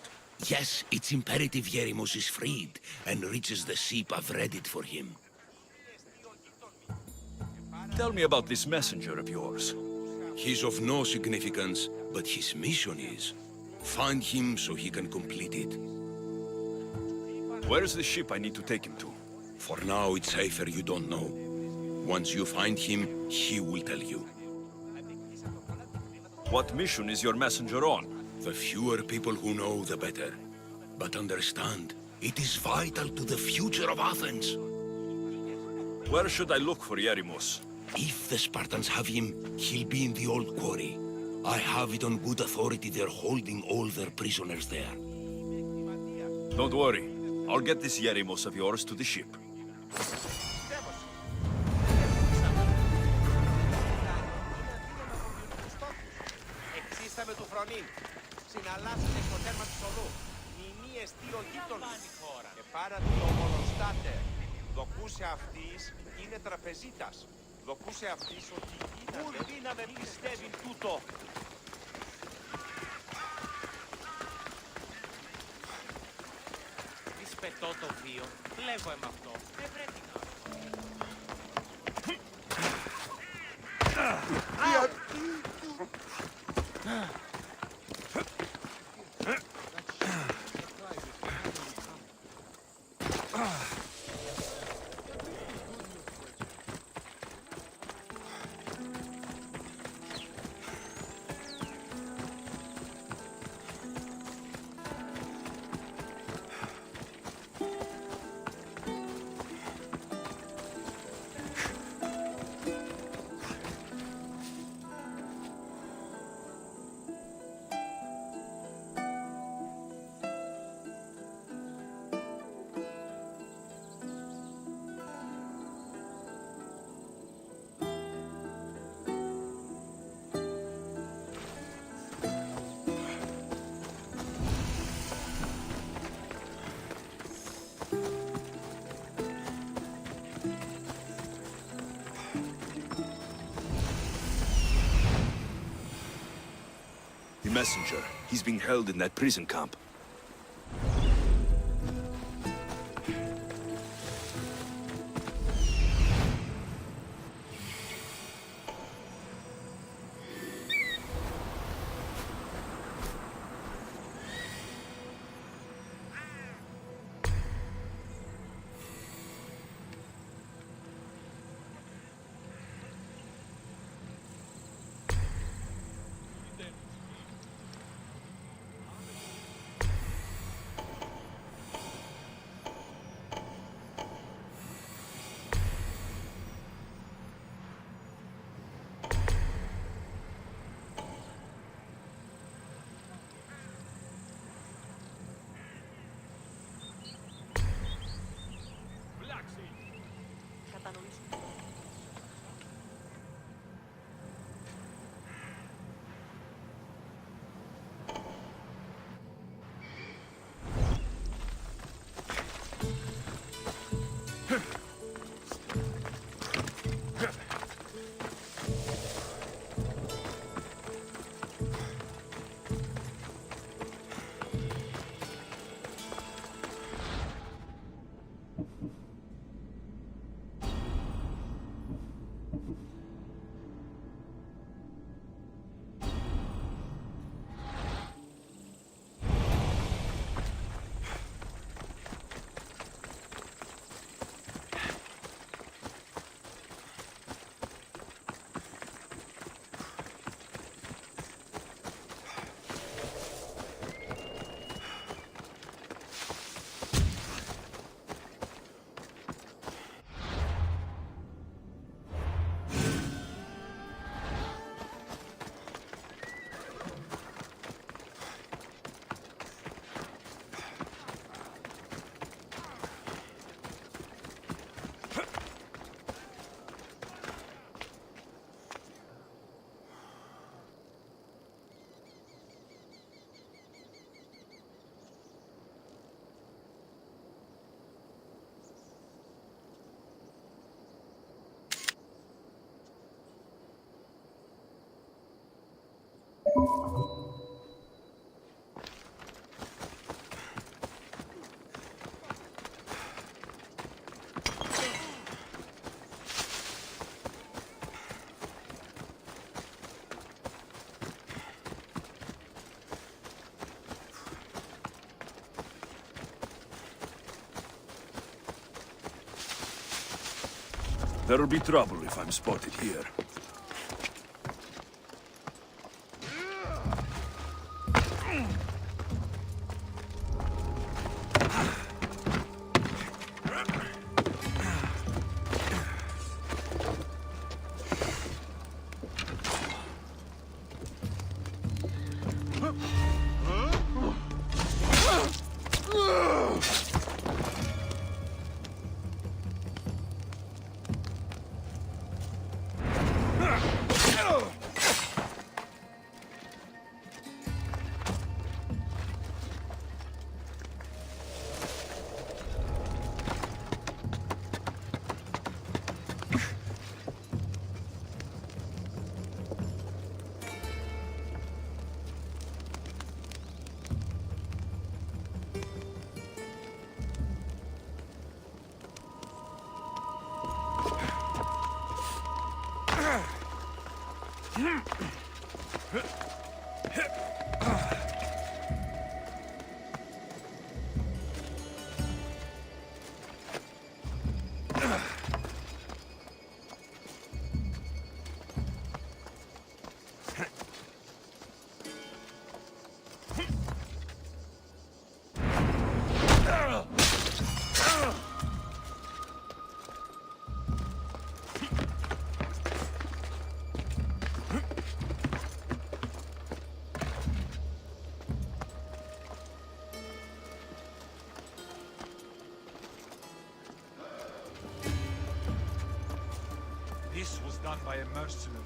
Yes, it's imperative Yerimos is freed and reaches the ship I've readied for him. Tell me about this messenger of yours. He's of no significance, but his mission is. Find him so he can complete it. Where's the ship I need to take him to? For now, it's safer you don't know. Once you find him, he will tell you. What mission is your messenger on? The fewer people who know, the better. But understand, it is vital to the future of Athens. Where should I look for Yerimos? If the Spartans have him, he'll be in the old quarry. I have it on good authority they're holding all their prisoners there. Don't worry. I'll get this Yerimos of yours to the ship. Εξίσταμε του φρονήν. Συναλλάσσετε στο τέρμα του Σολού. Μηνύ εστί ο γείτονας. Και πάρα του το ομολοστάτε. Δοκούσε αυτής είναι τραπεζίτας. Δοκούσε αυτής ότι γίνεται... Πού δύναμε πιστεύει τούτο. Της πετώ το βίο. Λέγω εμ' αυτό. Δεν πρέπει να... The messenger. He's being held in that prison camp. There'll be trouble if I'm spotted here. This was done by a mercenary.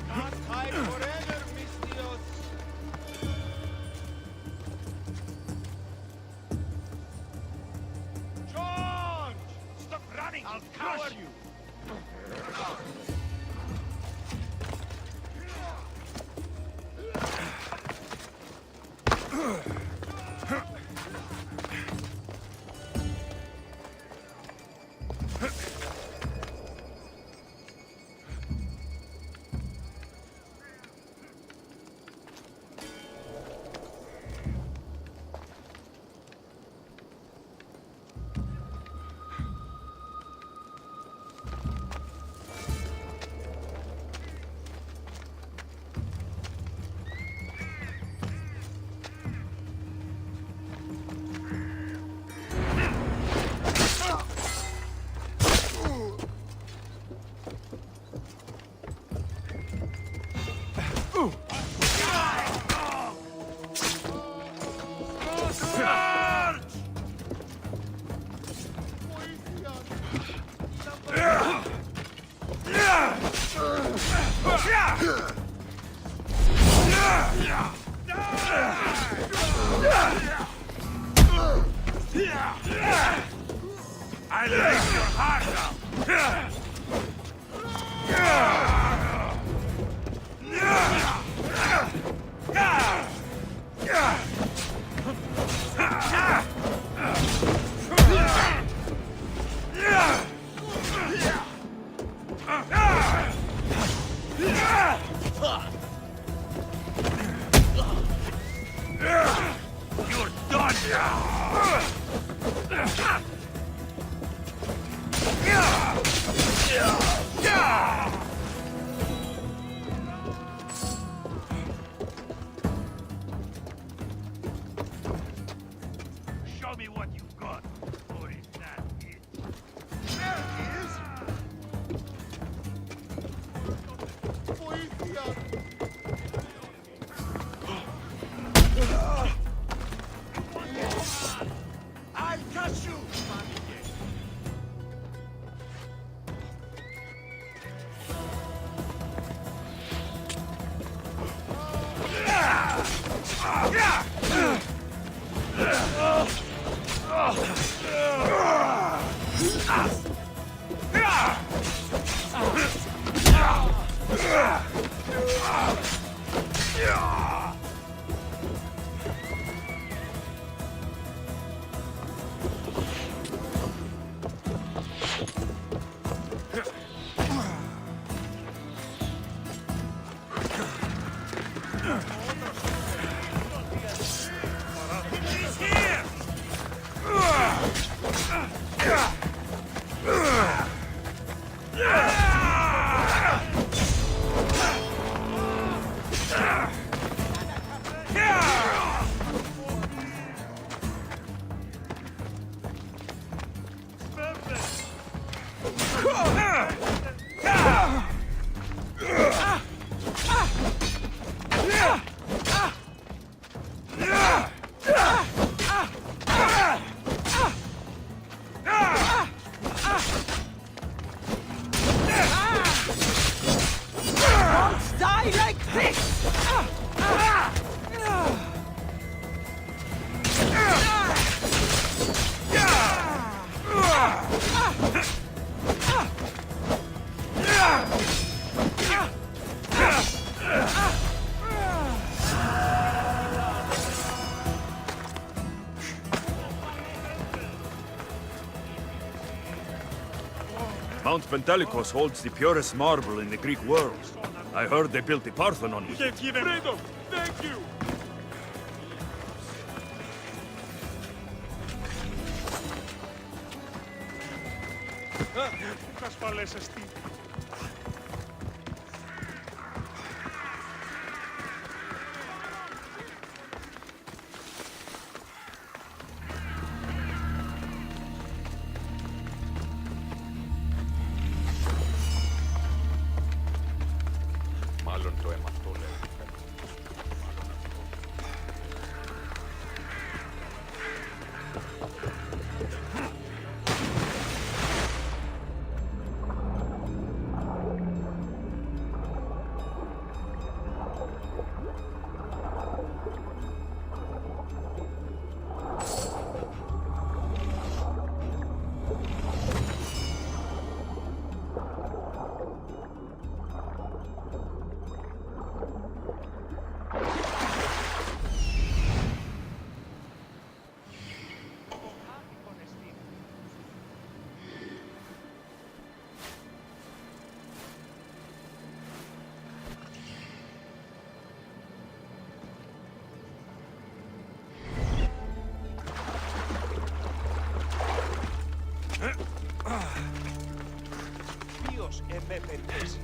Not hide forever, Mistios! George! Stop running! I'll crush you! I'll rip your heart out! You're done! Show me what you've got, or is that it? There it is! I'll catch you! He's here! I like this! Mount Pentelicus holds the purest marble in the Greek world. I heard they built the Parthenon with it. Freedom! Thank you! Πού ασφαλέσαι τι. Μάλλον το αίμα αυτό λέει. Ποιος εμέ περιπέσει.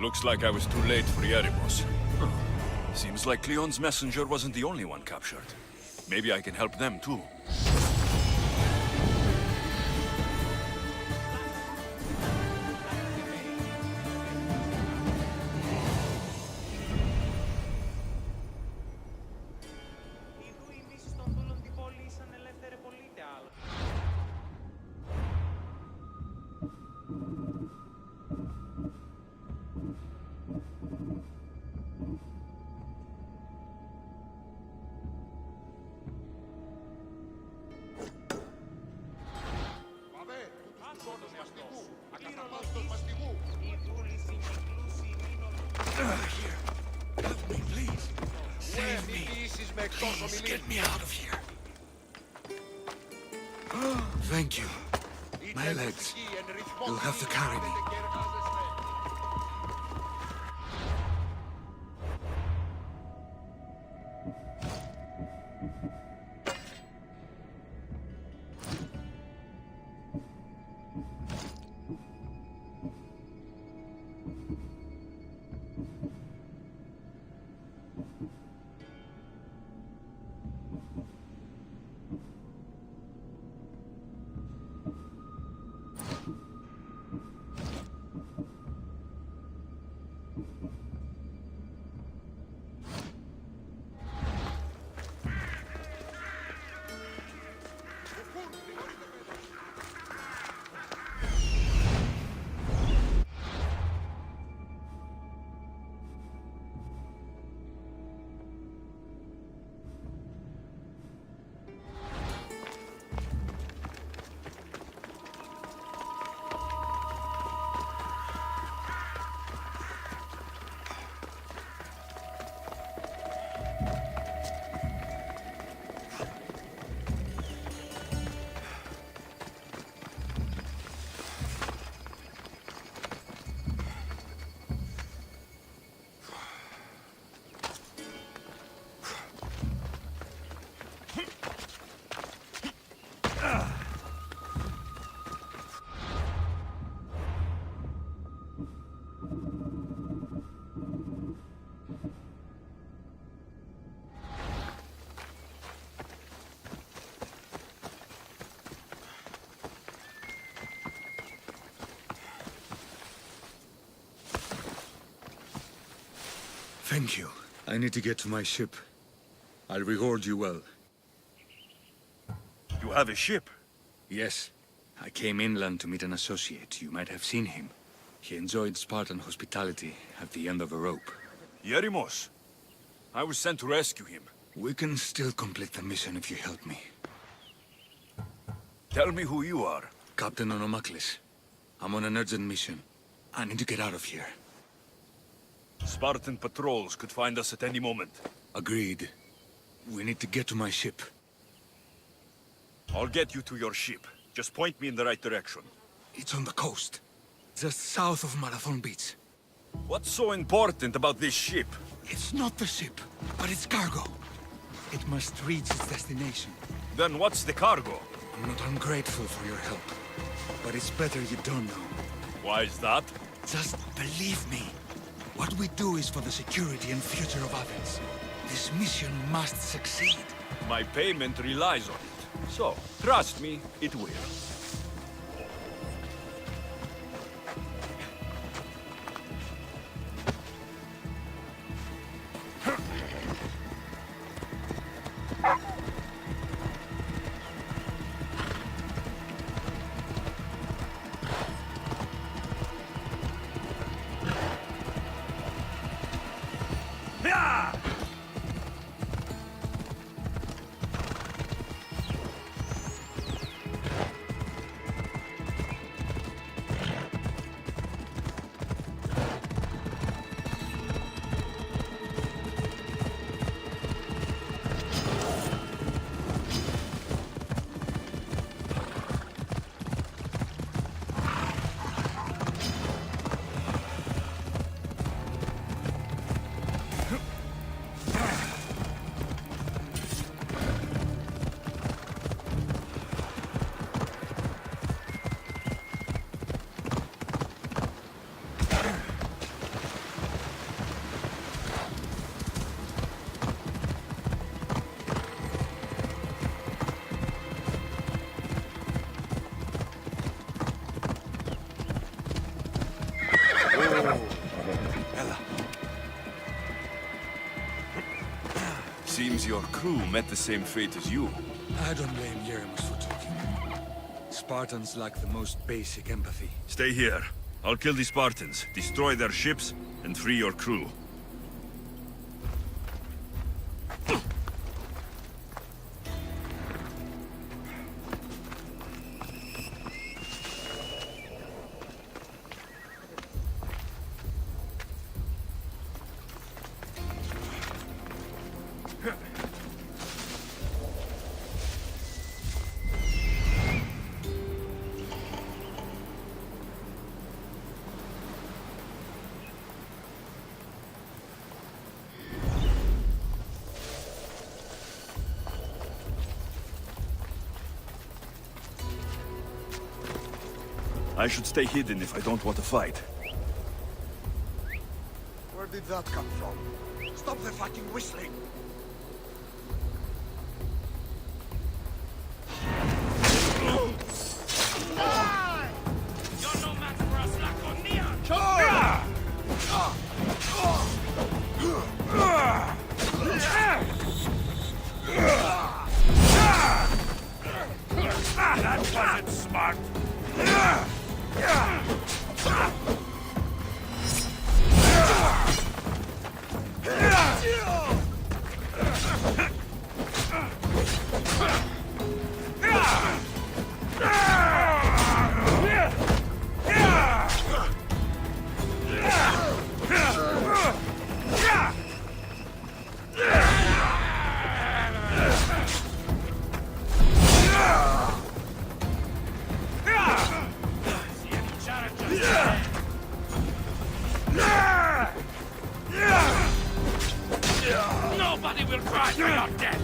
Looks like I was too late for Yerimos. Huh. Seems like Cleon's messenger wasn't the only one captured. Maybe I can help them too. Please get me out of here. Thank you. My legs. You'll have to carry me. Thank you. I need to get to my ship. I'll reward you well. You have a ship? Yes. I came inland to meet an associate. You might have seen him. He enjoyed Spartan hospitality at the end of a rope. Yerimos. I was sent to rescue him. We can still complete the mission if you help me. Tell me who you are. Captain Onomaklis. I'm on an urgent mission. I need to get out of here. Spartan patrols could find us at any moment. Agreed. We need to get to my ship. I'll get you to your ship. Just point me in the right direction. It's on the coast. Just south of Marathon Beach. What's so important about this ship? It's not the ship, but its cargo. It must reach its destination. Then what's the cargo? I'm not ungrateful for your help, but it's better you don't know. Why is that? Just believe me. What we do is for the security and future of Athens. This mission must succeed. My payment relies on it. So, trust me, it will. seems your crew met the same fate as you. I don't blame Yeremus for talking. Spartans lack the most basic empathy. Stay here. I'll kill the Spartans, destroy their ships, and free your crew. I should stay hidden if I don't want to fight. Where did that come from? Stop the fucking whistling! You're no match for a Slackonian! That wasn't smart! Nobody will cry for your death!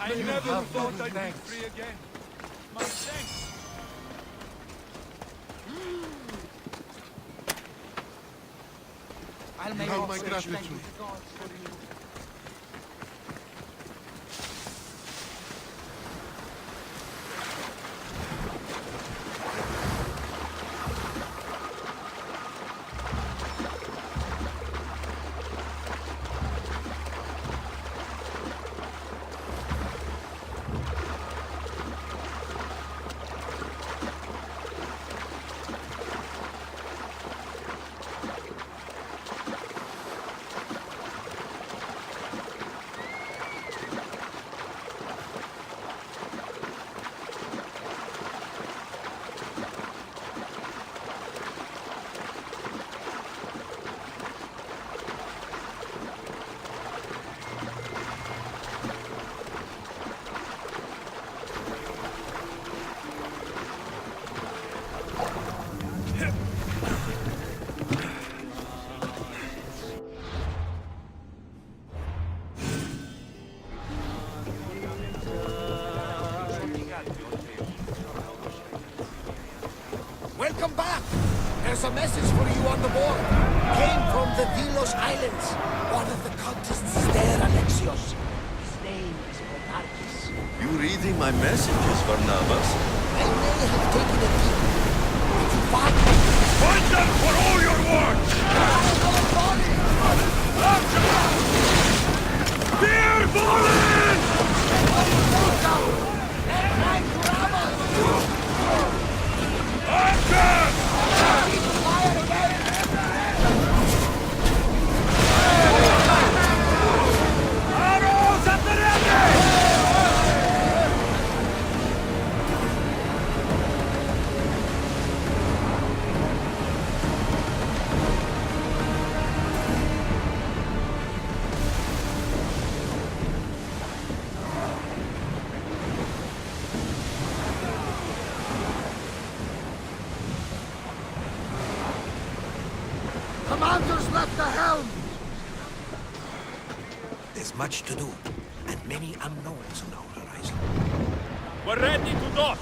I never thought I'd be free again. My thanks! You have my gratitude. Welcome back! There's a message for you on the board. Came from the Delos Islands. One of the cultists there, Alexios. His name is Monarchis. You reading my messages, Barnabas? I may have taken a peek. Did you find me? Fight them for all your work! Beer balling! Arrows at the ready! Commander's left the helm! There's much to do, and many unknowns on our horizon. We're ready to dock!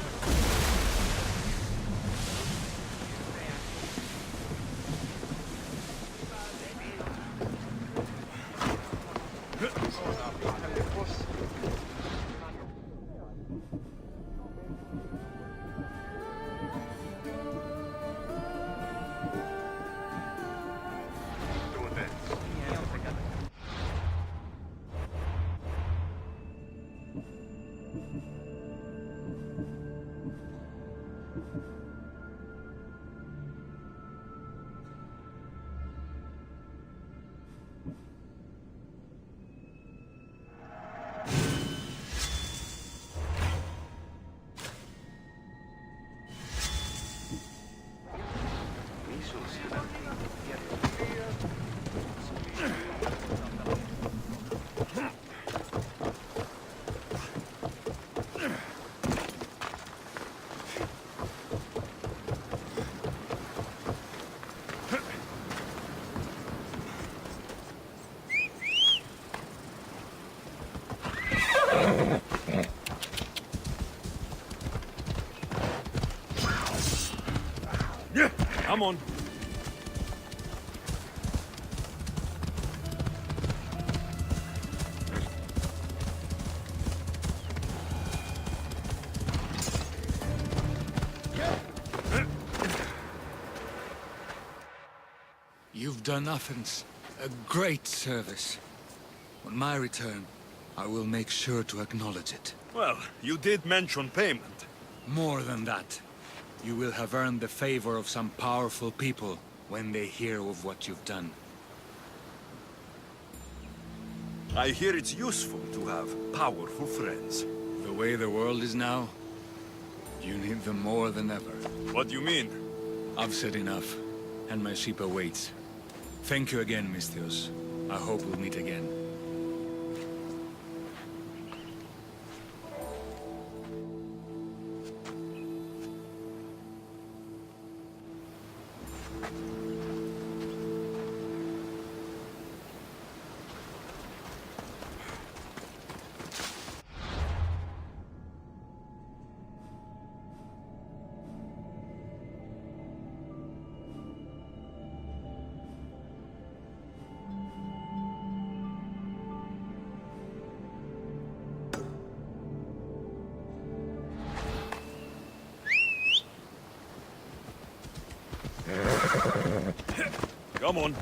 Come on. You've done Athens a great service. On my return, I will make sure to acknowledge it. Well, you did mention payment. More than that. You will have earned the favor of some powerful people when they hear of what you've done. I hear it's useful to have powerful friends. The way the world is now, you need them more than ever. What do you mean? I've said enough, and my ship awaits. Thank you again, Misthios. I hope we'll meet again. Come on.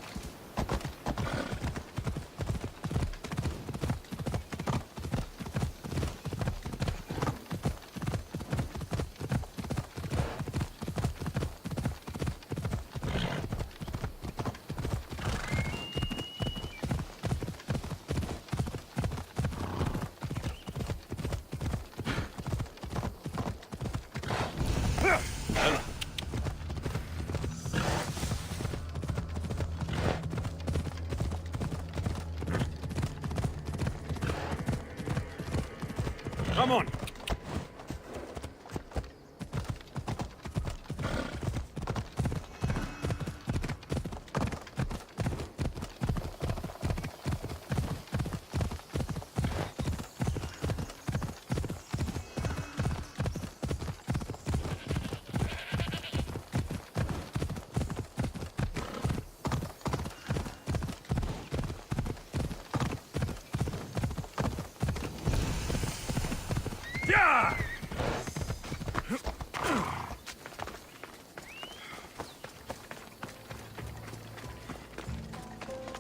Come on.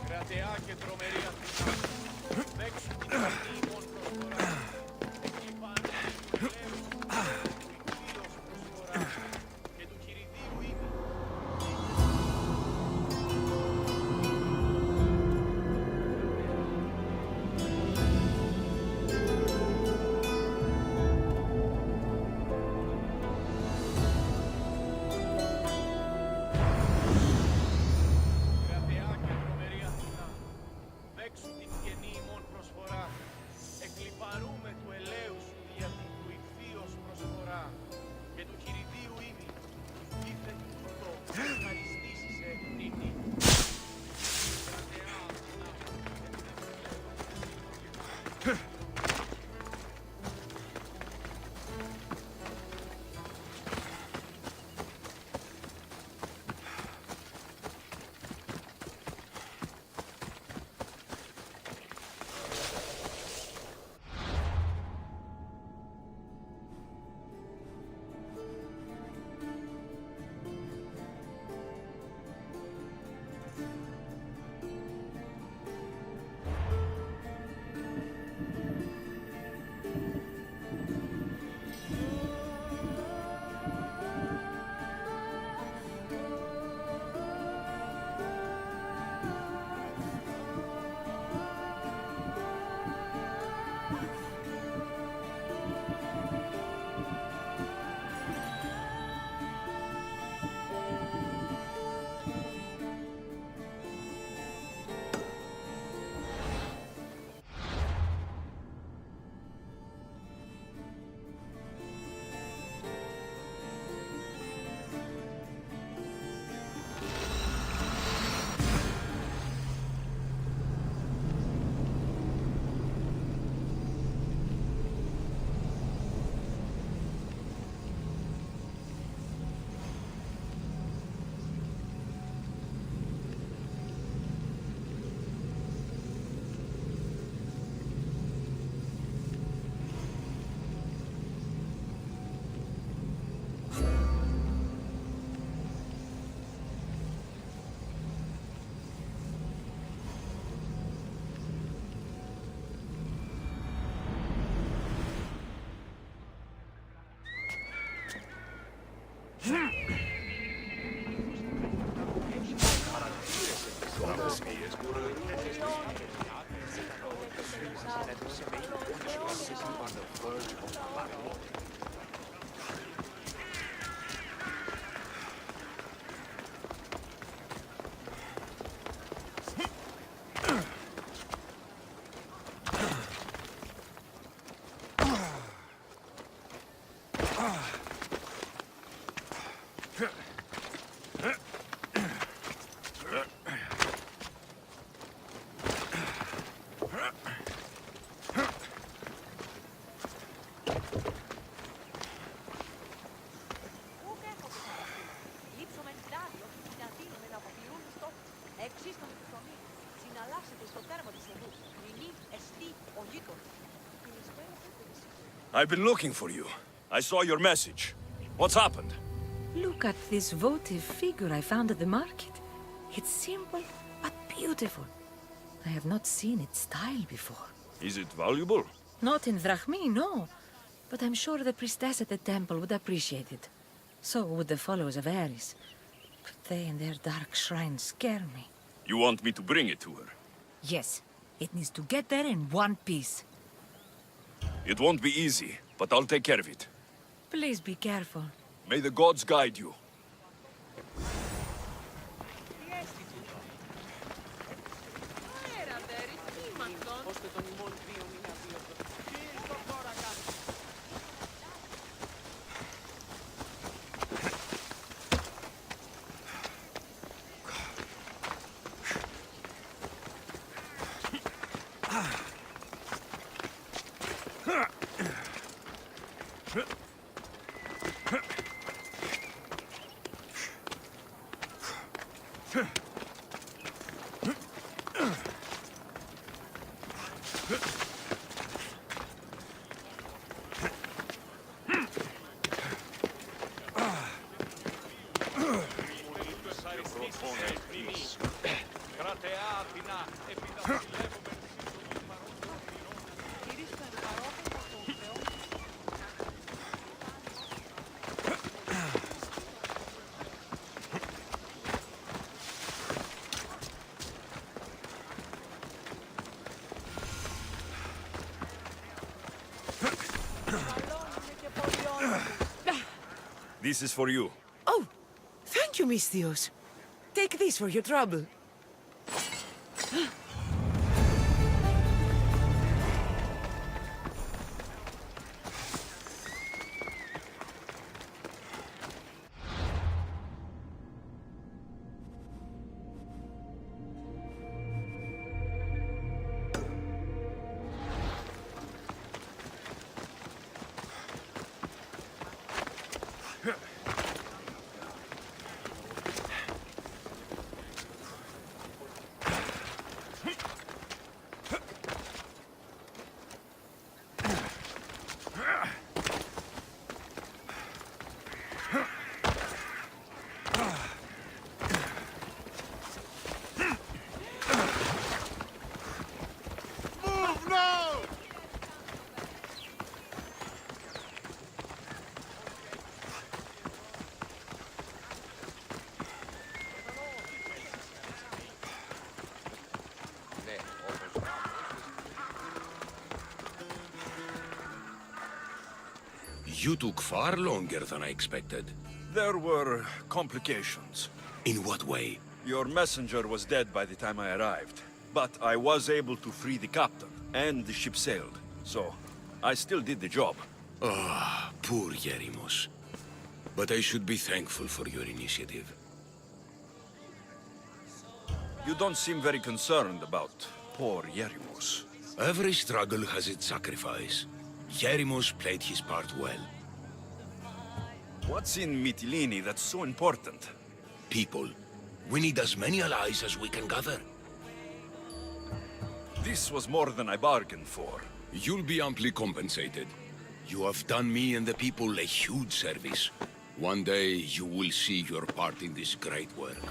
Κρατεά και τρομερή Αθηνά, παίξουν την κοινή μόν προσφορά, εκλειπάνουν του ελεύθερου, του οικείος προσφορά και του κηρυδίου είμαι. Παίξου την καινή ημών προσφορά, εκλιπαρούμε I've been looking for you. I saw your message. What's happened? Look at this votive figure I found at the market. It's simple, but beautiful. I have not seen its style before. Is it valuable? Not in Drachmi, no. But I'm sure the priestess at the temple would appreciate it. So would the followers of Ares. But they and their dark shrines scare me. You want me to bring it to her? Yes. It needs to get there in one piece. It won't be easy, but I'll take care of it. Please be careful. May the gods guide you. This is for you. Oh, thank you, Misthios. Take this for your trouble. You took far longer than I expected. There were complications. In what way? Your messenger was dead by the time I arrived. But I was able to free the captain, and the ship sailed. So, I still did the job. Ah, poor Yerimos. But I should be thankful for your initiative. You don't seem very concerned about poor Yerimos. Every struggle has its sacrifice. Yerimos played his part well. What's in Mytilene that's so important? People. We need as many allies as we can gather. This was more than I bargained for. You'll be amply compensated. You have done me and the people a huge service. One day, you will see your part in this great work.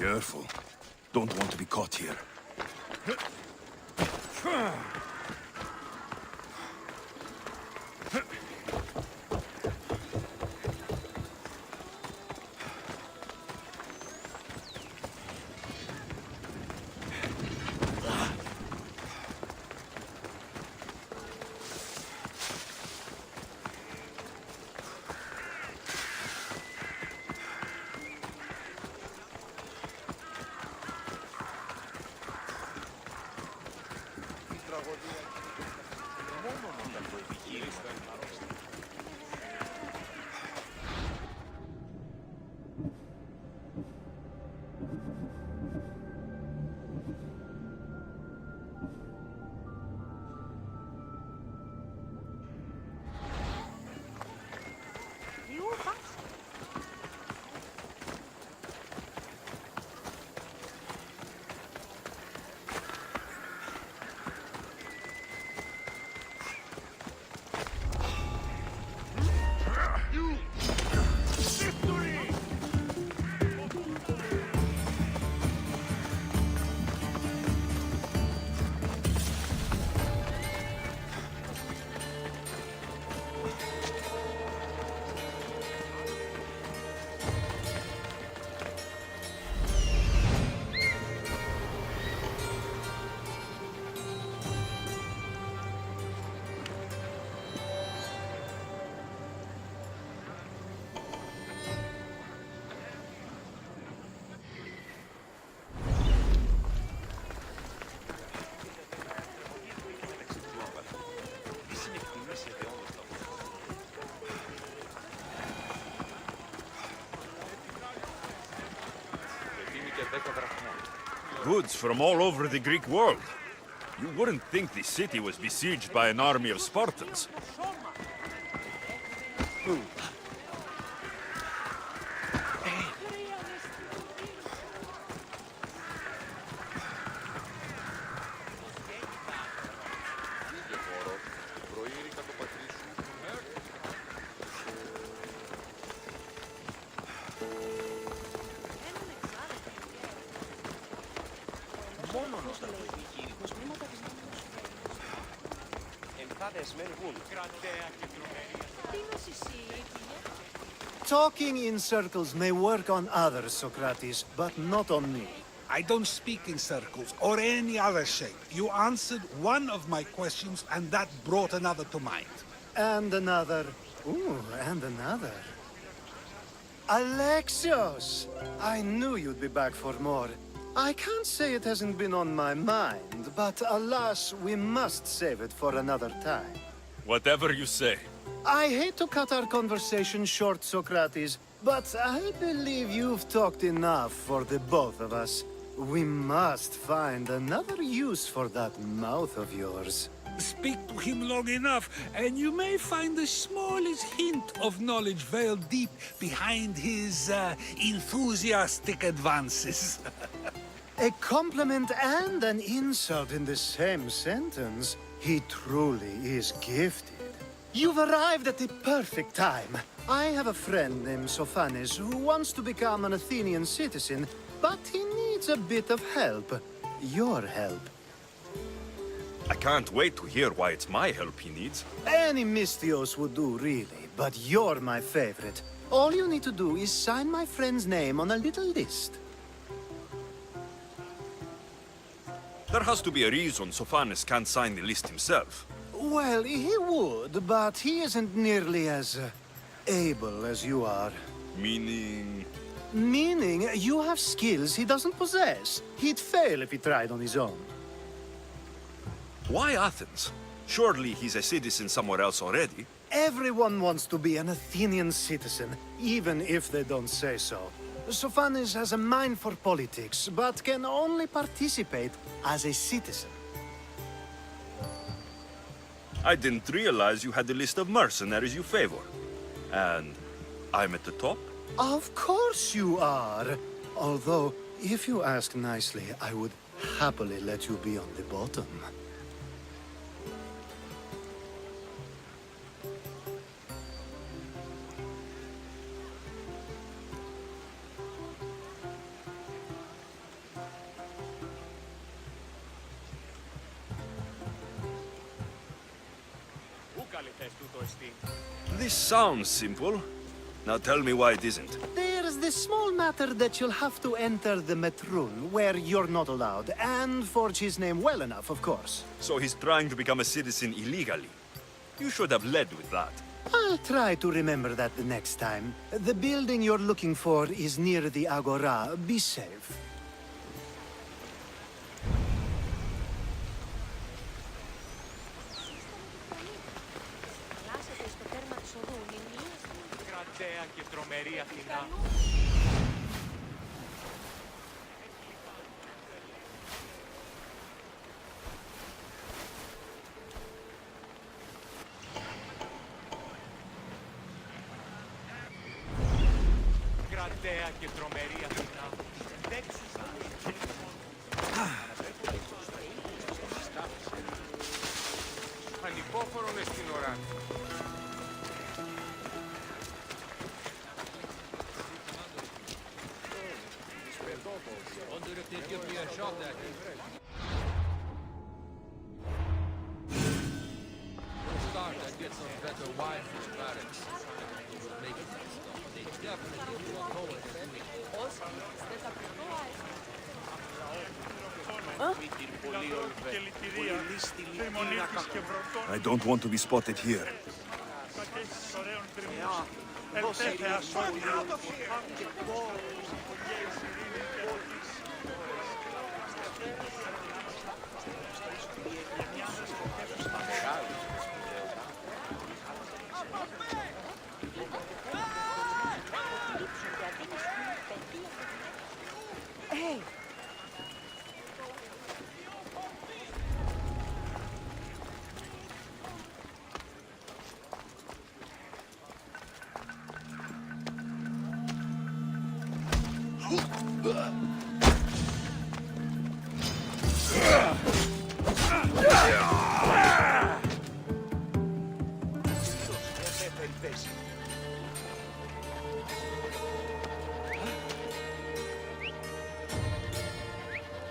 Careful. Don't want to be caught here. Goods from all over the Greek world. You wouldn't think the city was besieged by an army of Spartans. Talking in circles may work on others, Socrates, but not on me. I don't speak in circles or any other shape. You answered one of my questions, and that brought another to mind. And another. Ooh, and another. Alexios! I knew you'd be back for more. I can't say it hasn't been on my mind, but alas, we must save it for another time. Whatever you say. I hate to cut our conversation short, Socrates, but I believe you've talked enough for the both of us. We must find another use for that mouth of yours. Speak to him long enough, and you may find the smallest hint of knowledge veiled deep behind his enthusiastic advances. A compliment and an insult in the same sentence. He truly is gifted. You've arrived at the perfect time. I have a friend named Sophanes who wants to become an Athenian citizen, but he needs a bit of help. Your help. I can't wait to hear why it's my help he needs. Any Misthios would do, really, but you're my favorite. All you need to do is sign my friend's name on a little list. There has to be a reason Sophanes can't sign the list himself. Well, he would, but he isn't nearly as able as you are. Meaning? Meaning you have skills he doesn't possess. He'd fail if he tried on his own. Why Athens? Surely he's a citizen somewhere else already. Everyone wants to be an Athenian citizen, even if they don't say so. Sophanes has a mind for politics, but can only participate as a citizen. I didn't realize you had a list of mercenaries you favor. And I'm at the top? Of course you are. Although, if you ask nicely, I would happily let you be on the bottom. This sounds simple. Now tell me why it isn't. There's the small matter that you'll have to enter the Metrun, where you're not allowed, and forge his name well enough, of course. So he's trying to become a citizen illegally. You should have led with that. I'll try to remember that the next time. The building you're looking for is near the Agora. Be safe. Κρατέα και τρομερή Αθηνά. Κρατέα και τρομερή Αθηνά. Ανυπόφορον εστιν οράν. I don't want to be spotted here. Hey!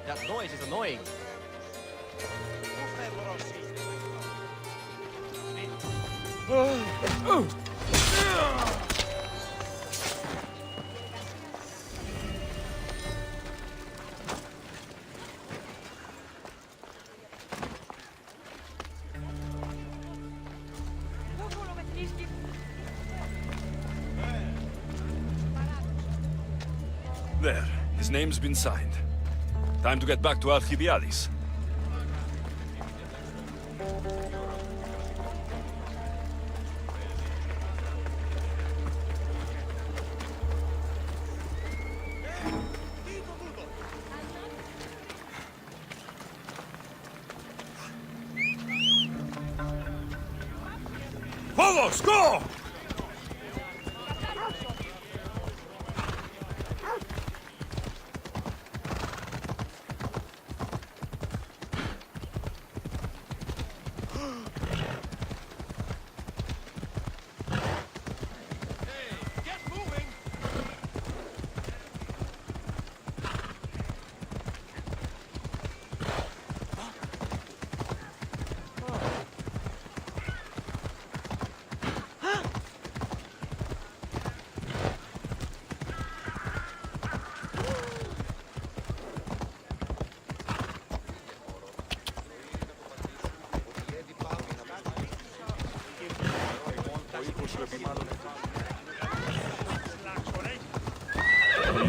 That noise is annoying. There, his name's been signed. Time to get back to Alcibiades. Vamos, go!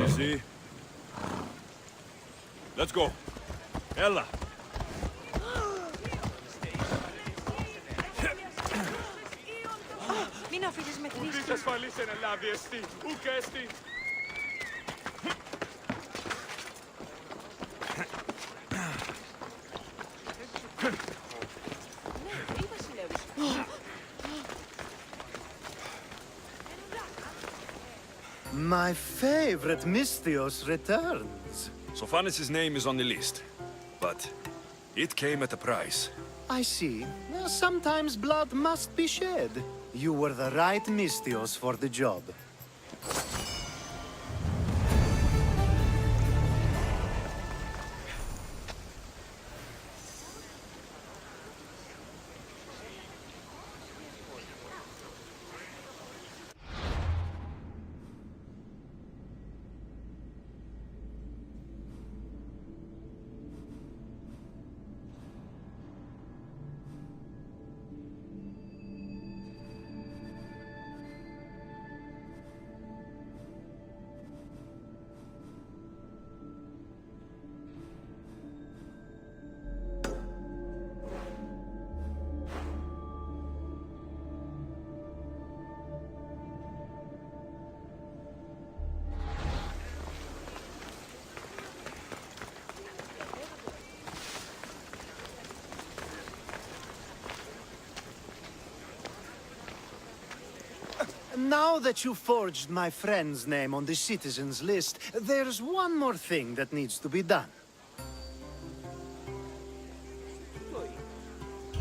Easy. Let's go. Ella. Μην αφήνεις με τρεις. Ουδής ασφαλής εν ελάβει εστί, ουκ εστί. My favorite Misthios returns. Sophanis' name is on the list, but it came at a price. I see. Well, sometimes blood must be shed. You were the right Misthios for the job. Now that you forged my friend's name on the citizens list, there's one more thing that needs to be done.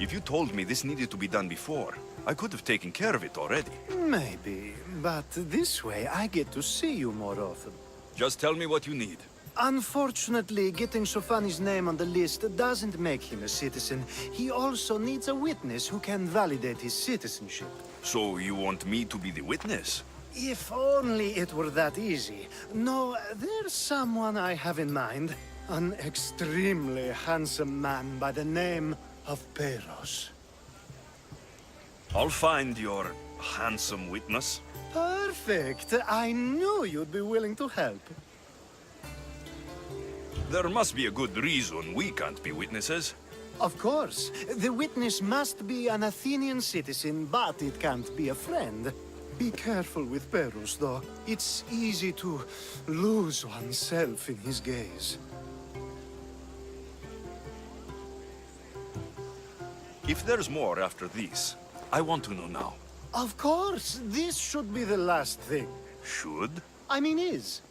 If you told me this needed to be done before, I could have taken care of it already. Maybe, but this way I get to see you more often. Just tell me what you need. Unfortunately, getting Sofani's name on the list doesn't make him a citizen. He also needs a witness who can validate his citizenship. So you want me to be the witness? If only it were that easy. No, there's someone I have in mind. An extremely handsome man by the name of Peros. I'll find your handsome witness. Perfect. I knew you'd be willing to help. There must be a good reason we can't be witnesses. Of course. The witness must be an Athenian citizen, but it can't be a friend. Be careful with Peros, though. It's easy to lose oneself in his gaze. If there's more after this, I want to know now. Of course. This should be the last thing. Should? I mean is.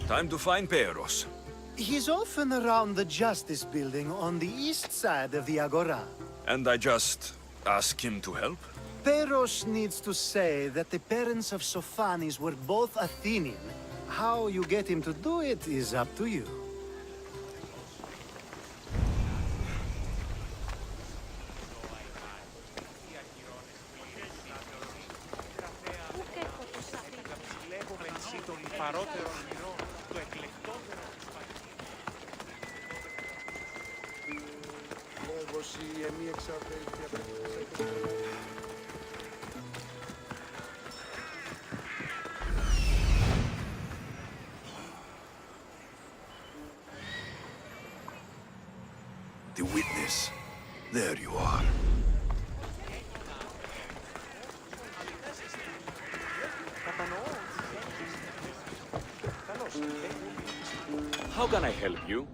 Time to find Peros. He's often around the Justice Building on the east side of the Agora. And I just ask him to help? Peros needs to say that the parents of Sophanis were both Athenian. How you get him to do it is up to you. The witness. There you are. How can I help you?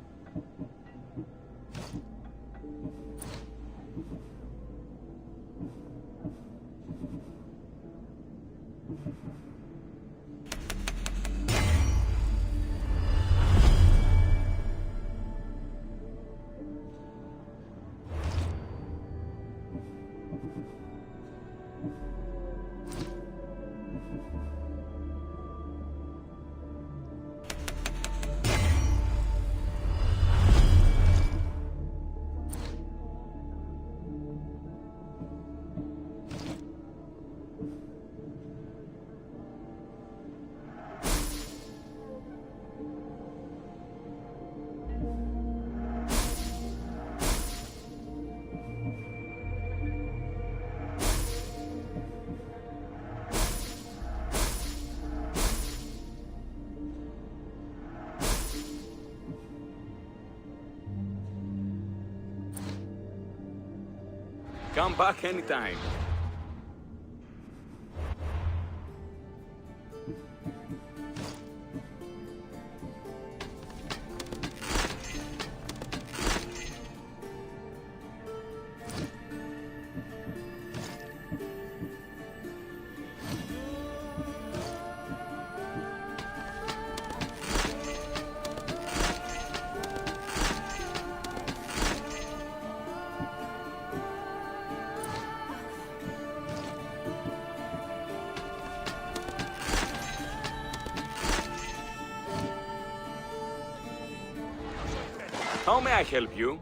Come back anytime. How may I help you?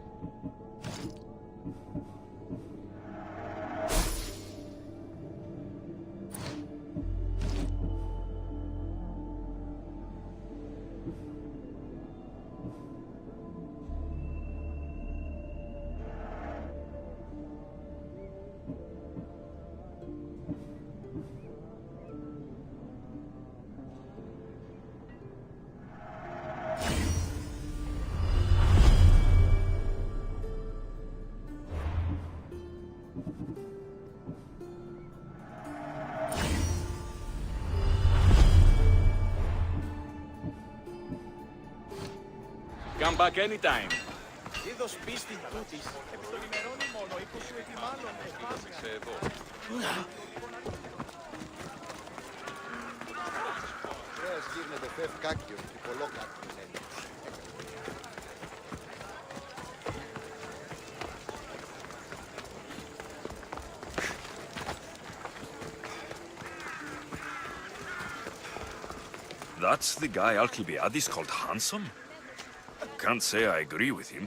Come back anytime. Είδος πίστη τούτης. Επιστολημερώνει μόνο 20 ετοιμάλλον. Κρέας γύρνεται φεύ κάκιο και πολλό κάκιο. That's the guy Alcibiades called handsome? Can't say I agree with him.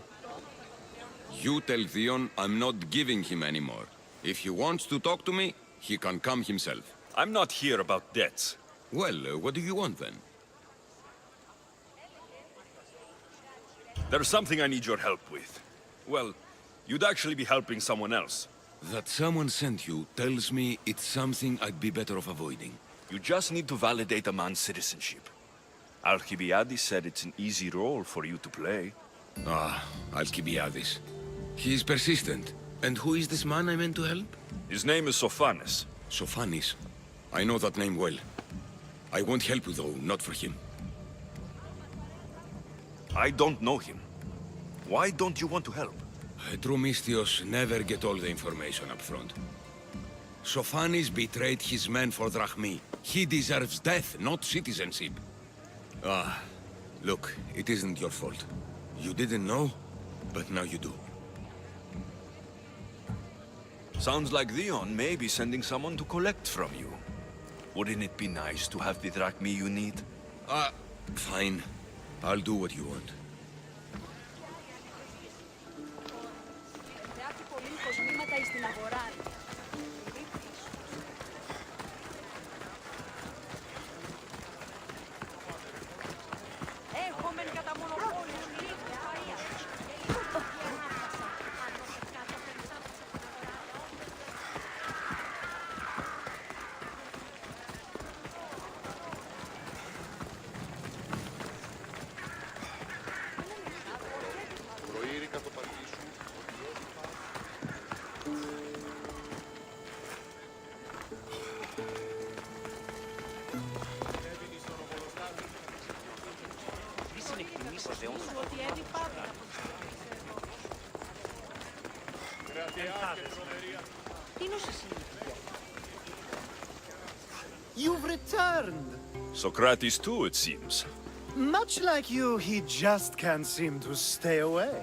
You tell Theon I'm not giving him any more. If he wants to talk to me, he can come himself. I'm not here about debts. Well, what do you want then? There's something I need your help with. Well, you'd actually be helping someone else. That someone sent you tells me it's something I'd be better off avoiding. You just need to validate a man's citizenship. Alcibiades said it's an easy role for you to play. Ah, Alcibiades. He's persistent. And who is this man I meant to help? His name is Sophanes. Sophanes? I know that name well. I won't help you though, not for him. I don't know him. Why don't you want to help? True Mystios never get all the information up front. Sophanes betrayed his men for Drachmi. He deserves death, not citizenship. Ah, look, it isn't your fault. You didn't know, but now you do. Sounds like Theon may be sending someone to collect from you. Wouldn't it be nice to have the drachmi you need? Fine. I'll do what you want. Προείρικα το παρτί σου. You've returned. Socrates too, it seems. Much like you, he just can't seem to stay away.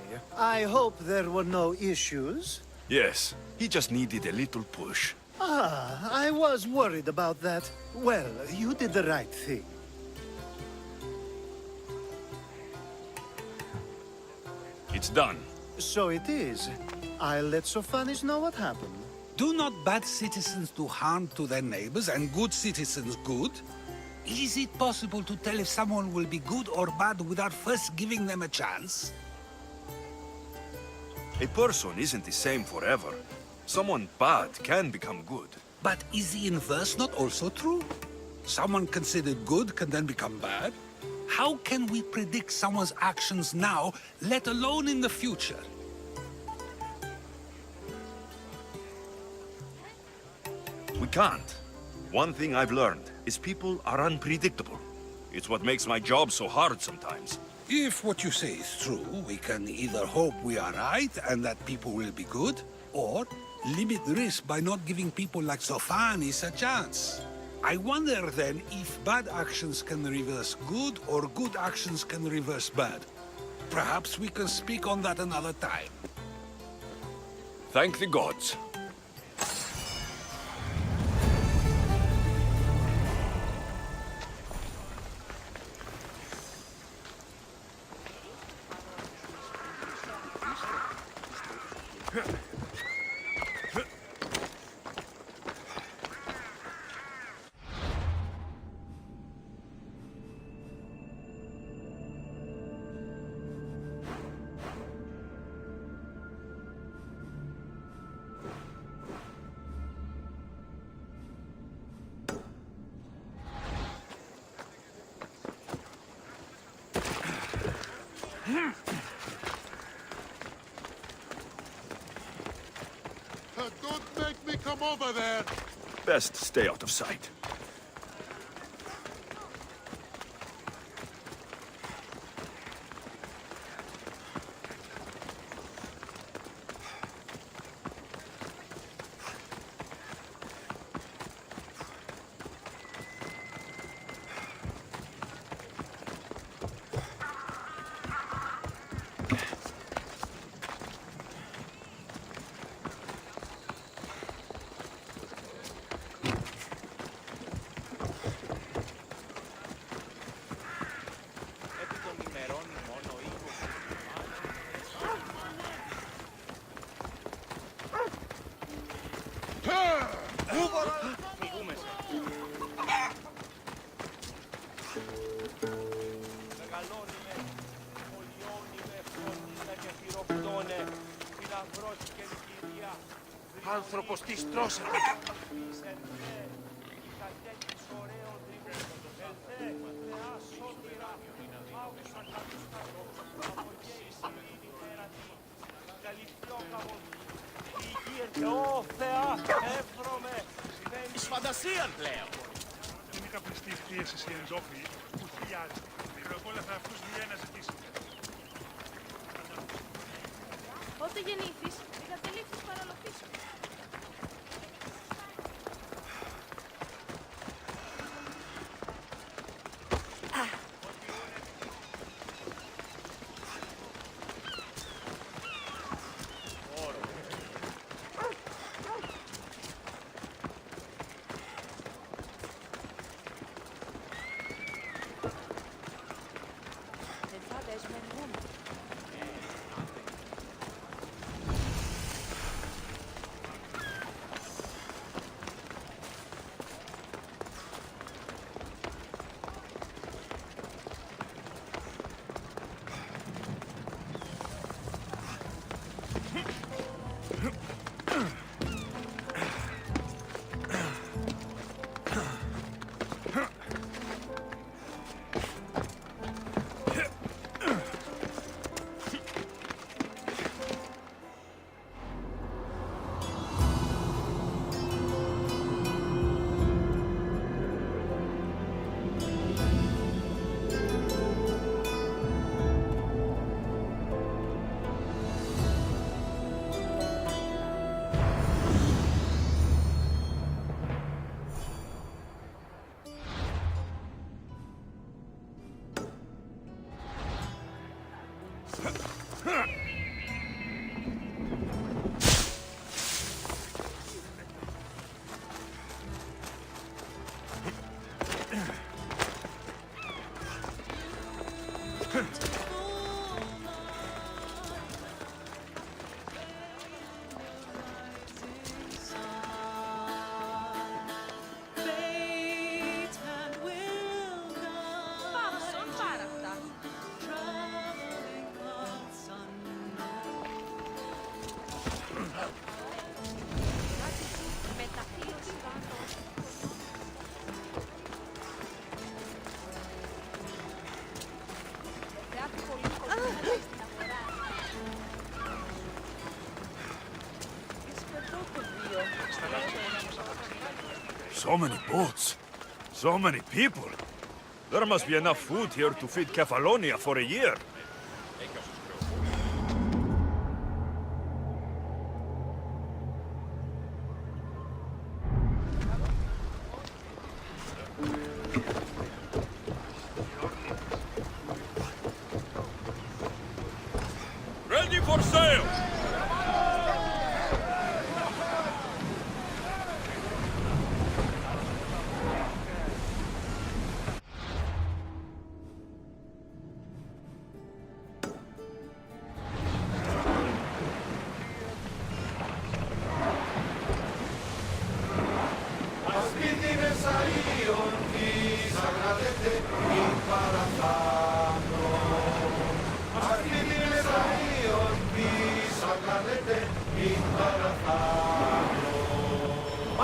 I hope there were no issues. Yes, he just needed a little push. Ah, I was worried about that. Well, you did the right thing. It's done. So it is. I'll let Sophanes know what happened. Do not bad citizens do harm to their neighbors and good citizens good? Is it possible to tell if someone will be good or bad without first giving them a chance? A person isn't the same forever. Someone bad can become good. But is the inverse not also true? Someone considered good can then become bad? How can we predict someone's actions now, let alone in the future? We can't. One thing I've learned is people are unpredictable. It's what makes my job so hard sometimes. If what you say is true, we can either hope we are right and that people will be good, or limit the risk by not giving people like Sophanes a chance. I wonder then if bad actions can reverse good or good actions can reverse bad. Perhaps we can speak on that another time. Thank the gods. Don't make me come over there. Best stay out of sight. Άνθρωπος τι στρώσατε. Ω Θεά, εύρωμε. Εις φαντασίαν πλέον. Είναι καπνιστή πίεση οι εντόπιοι που χιλιάζει. Μικροκόλαθα αυτούς δουλειά να ζητήσει. Πότε γεννήθης, είχατε λήφθεις παραλοφής. So many boats. So many people. There must be enough food here to feed Kefalonia for a year. Ready for sail!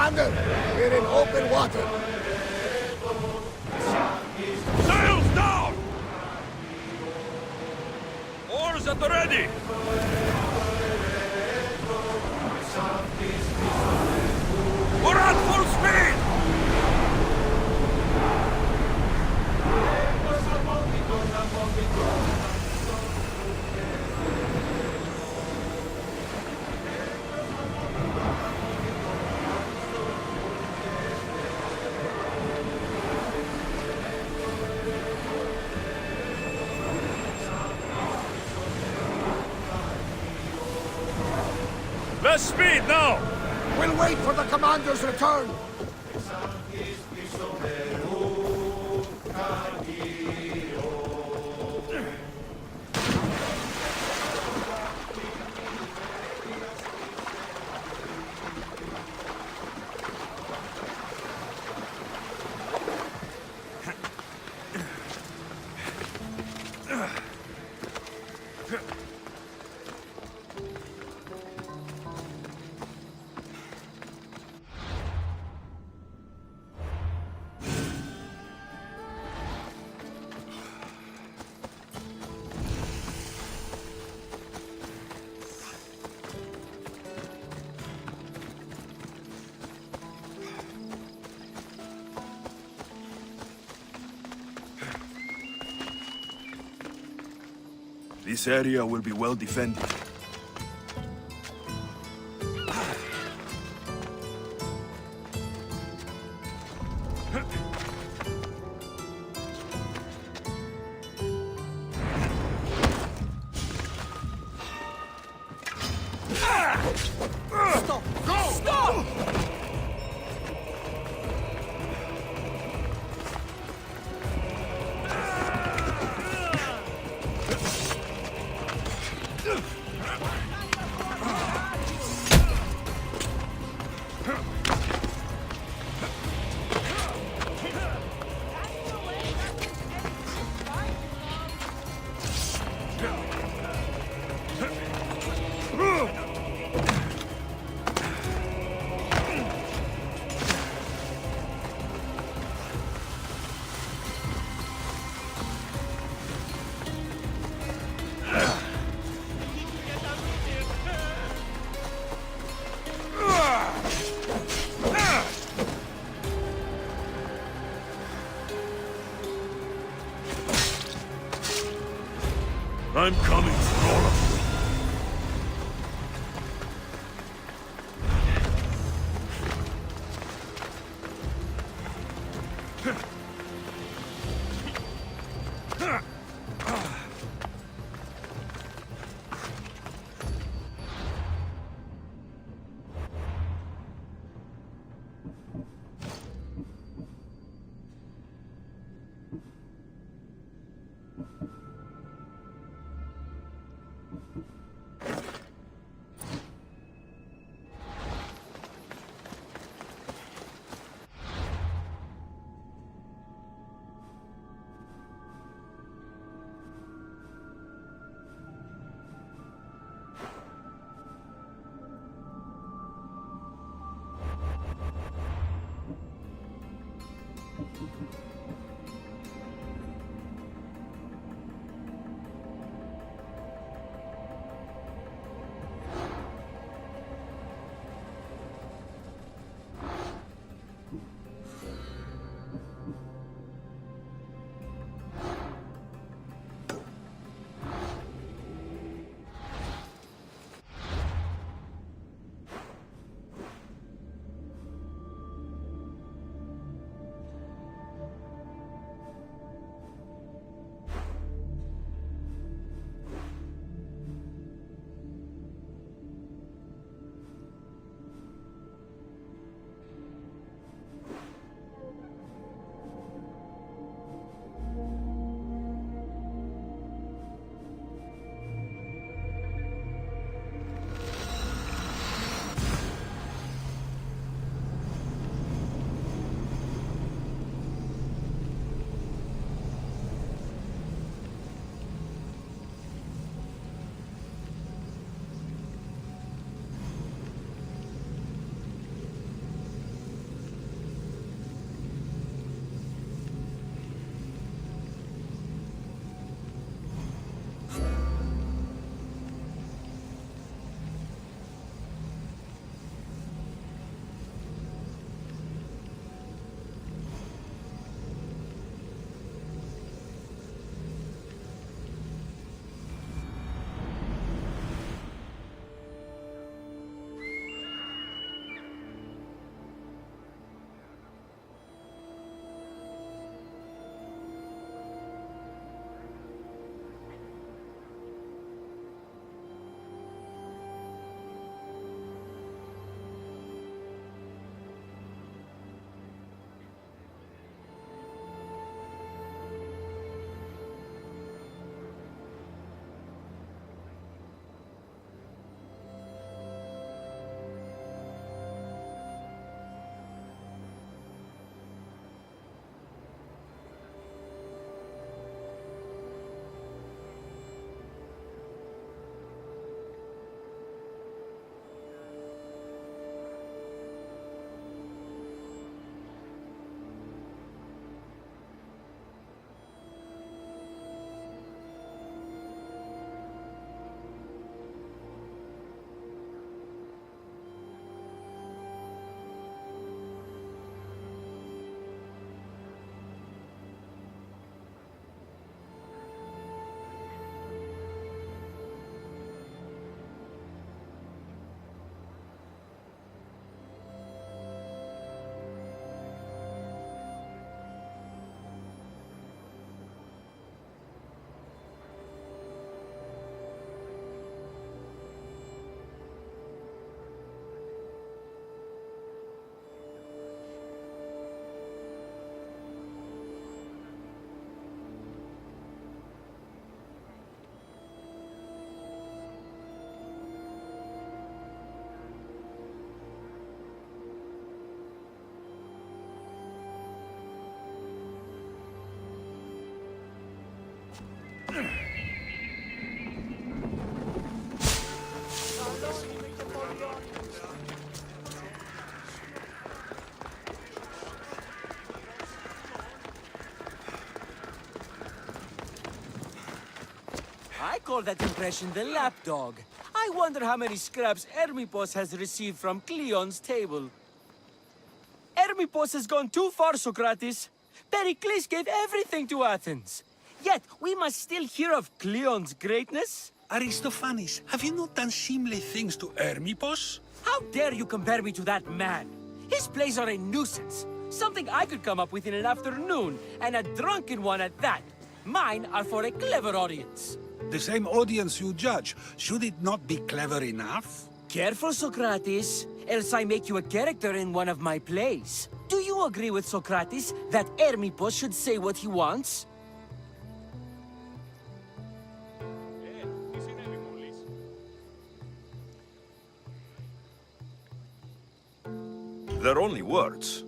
Commander, we're in open water. Sails down! Oars at the ready! We're at full speed! Less speed now! We'll wait for the commander's return. This area will be well defended. Stop! Go! Stop! I'm coming for all of you. I call that impression the lapdog. I wonder how many scraps Hermipos has received from Cleon's table. Hermipos has gone too far, Socrates. Pericles gave everything to Athens. Yet, we must still hear of Cleon's greatness. Aristophanes, have you not done seemly things to Hermipos? How dare you compare me to that man? His plays are a nuisance. Something I could come up with in an afternoon, and a drunken one at that. Mine are for a clever audience. The same audience you judge. Should it not be clever enough? Careful, Socrates, else I make you a character in one of my plays. Do you agree with Socrates that Hermipos should say what he wants? They're only words.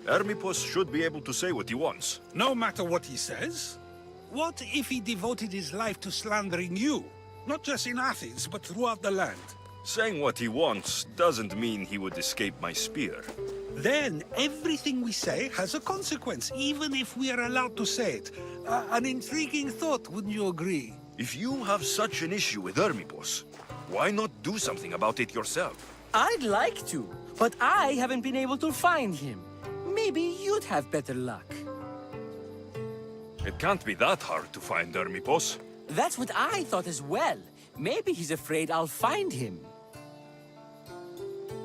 Hermipos should be able to say what he wants. No matter what he says? What if he devoted his life to slandering you? Not just in Athens, but throughout the land. Saying what he wants doesn't mean he would escape my spear. Then everything we say has a consequence, even if we are allowed to say it. An intriguing thought, wouldn't you agree? If you have such an issue with Hermipos, why not do something about it yourself? I'd like to, but I haven't been able to find him. Maybe you'd have better luck. It can't be that hard to find Hermipos. That's what I thought as well. Maybe he's afraid I'll find him.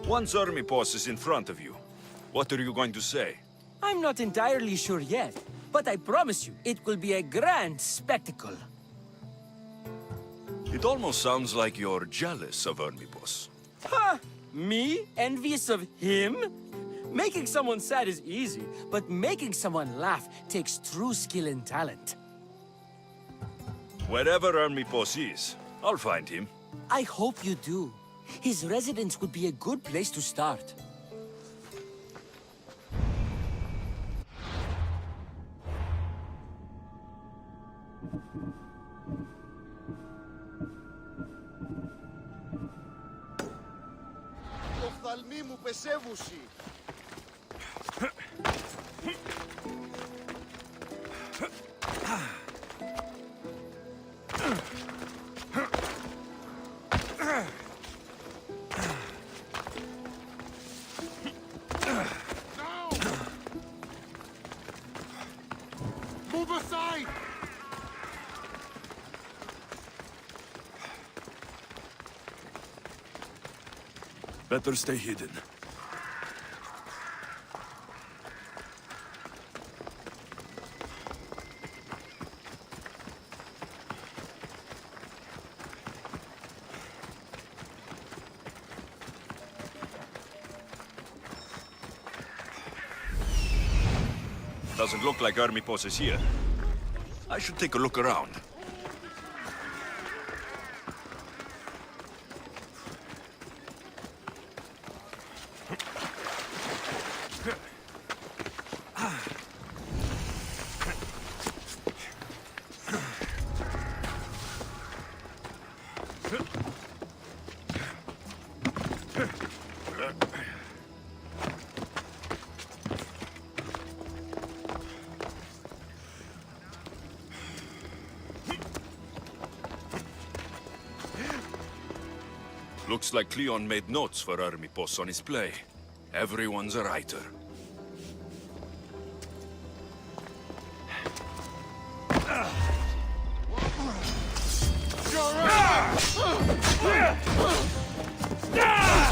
Once Hermipos is in front of you, what are you going to say? I'm not entirely sure yet, but I promise you, it will be a grand spectacle. It almost sounds like you're jealous of Hermipos. Ha! Me? Envious of him? Making someone sad is easy, but making someone laugh takes true skill and talent. Wherever Hermipos is, I'll find him. I hope you do. His residence would be a good place to start. Το οφθαλμί μου πεσεύουσι. Move aside! Better stay hidden. Doesn't look like Hermipos is here. I should take a look around. Looks like Cleon made notes for Hermipos on his play. Everyone's a writer. Yeah!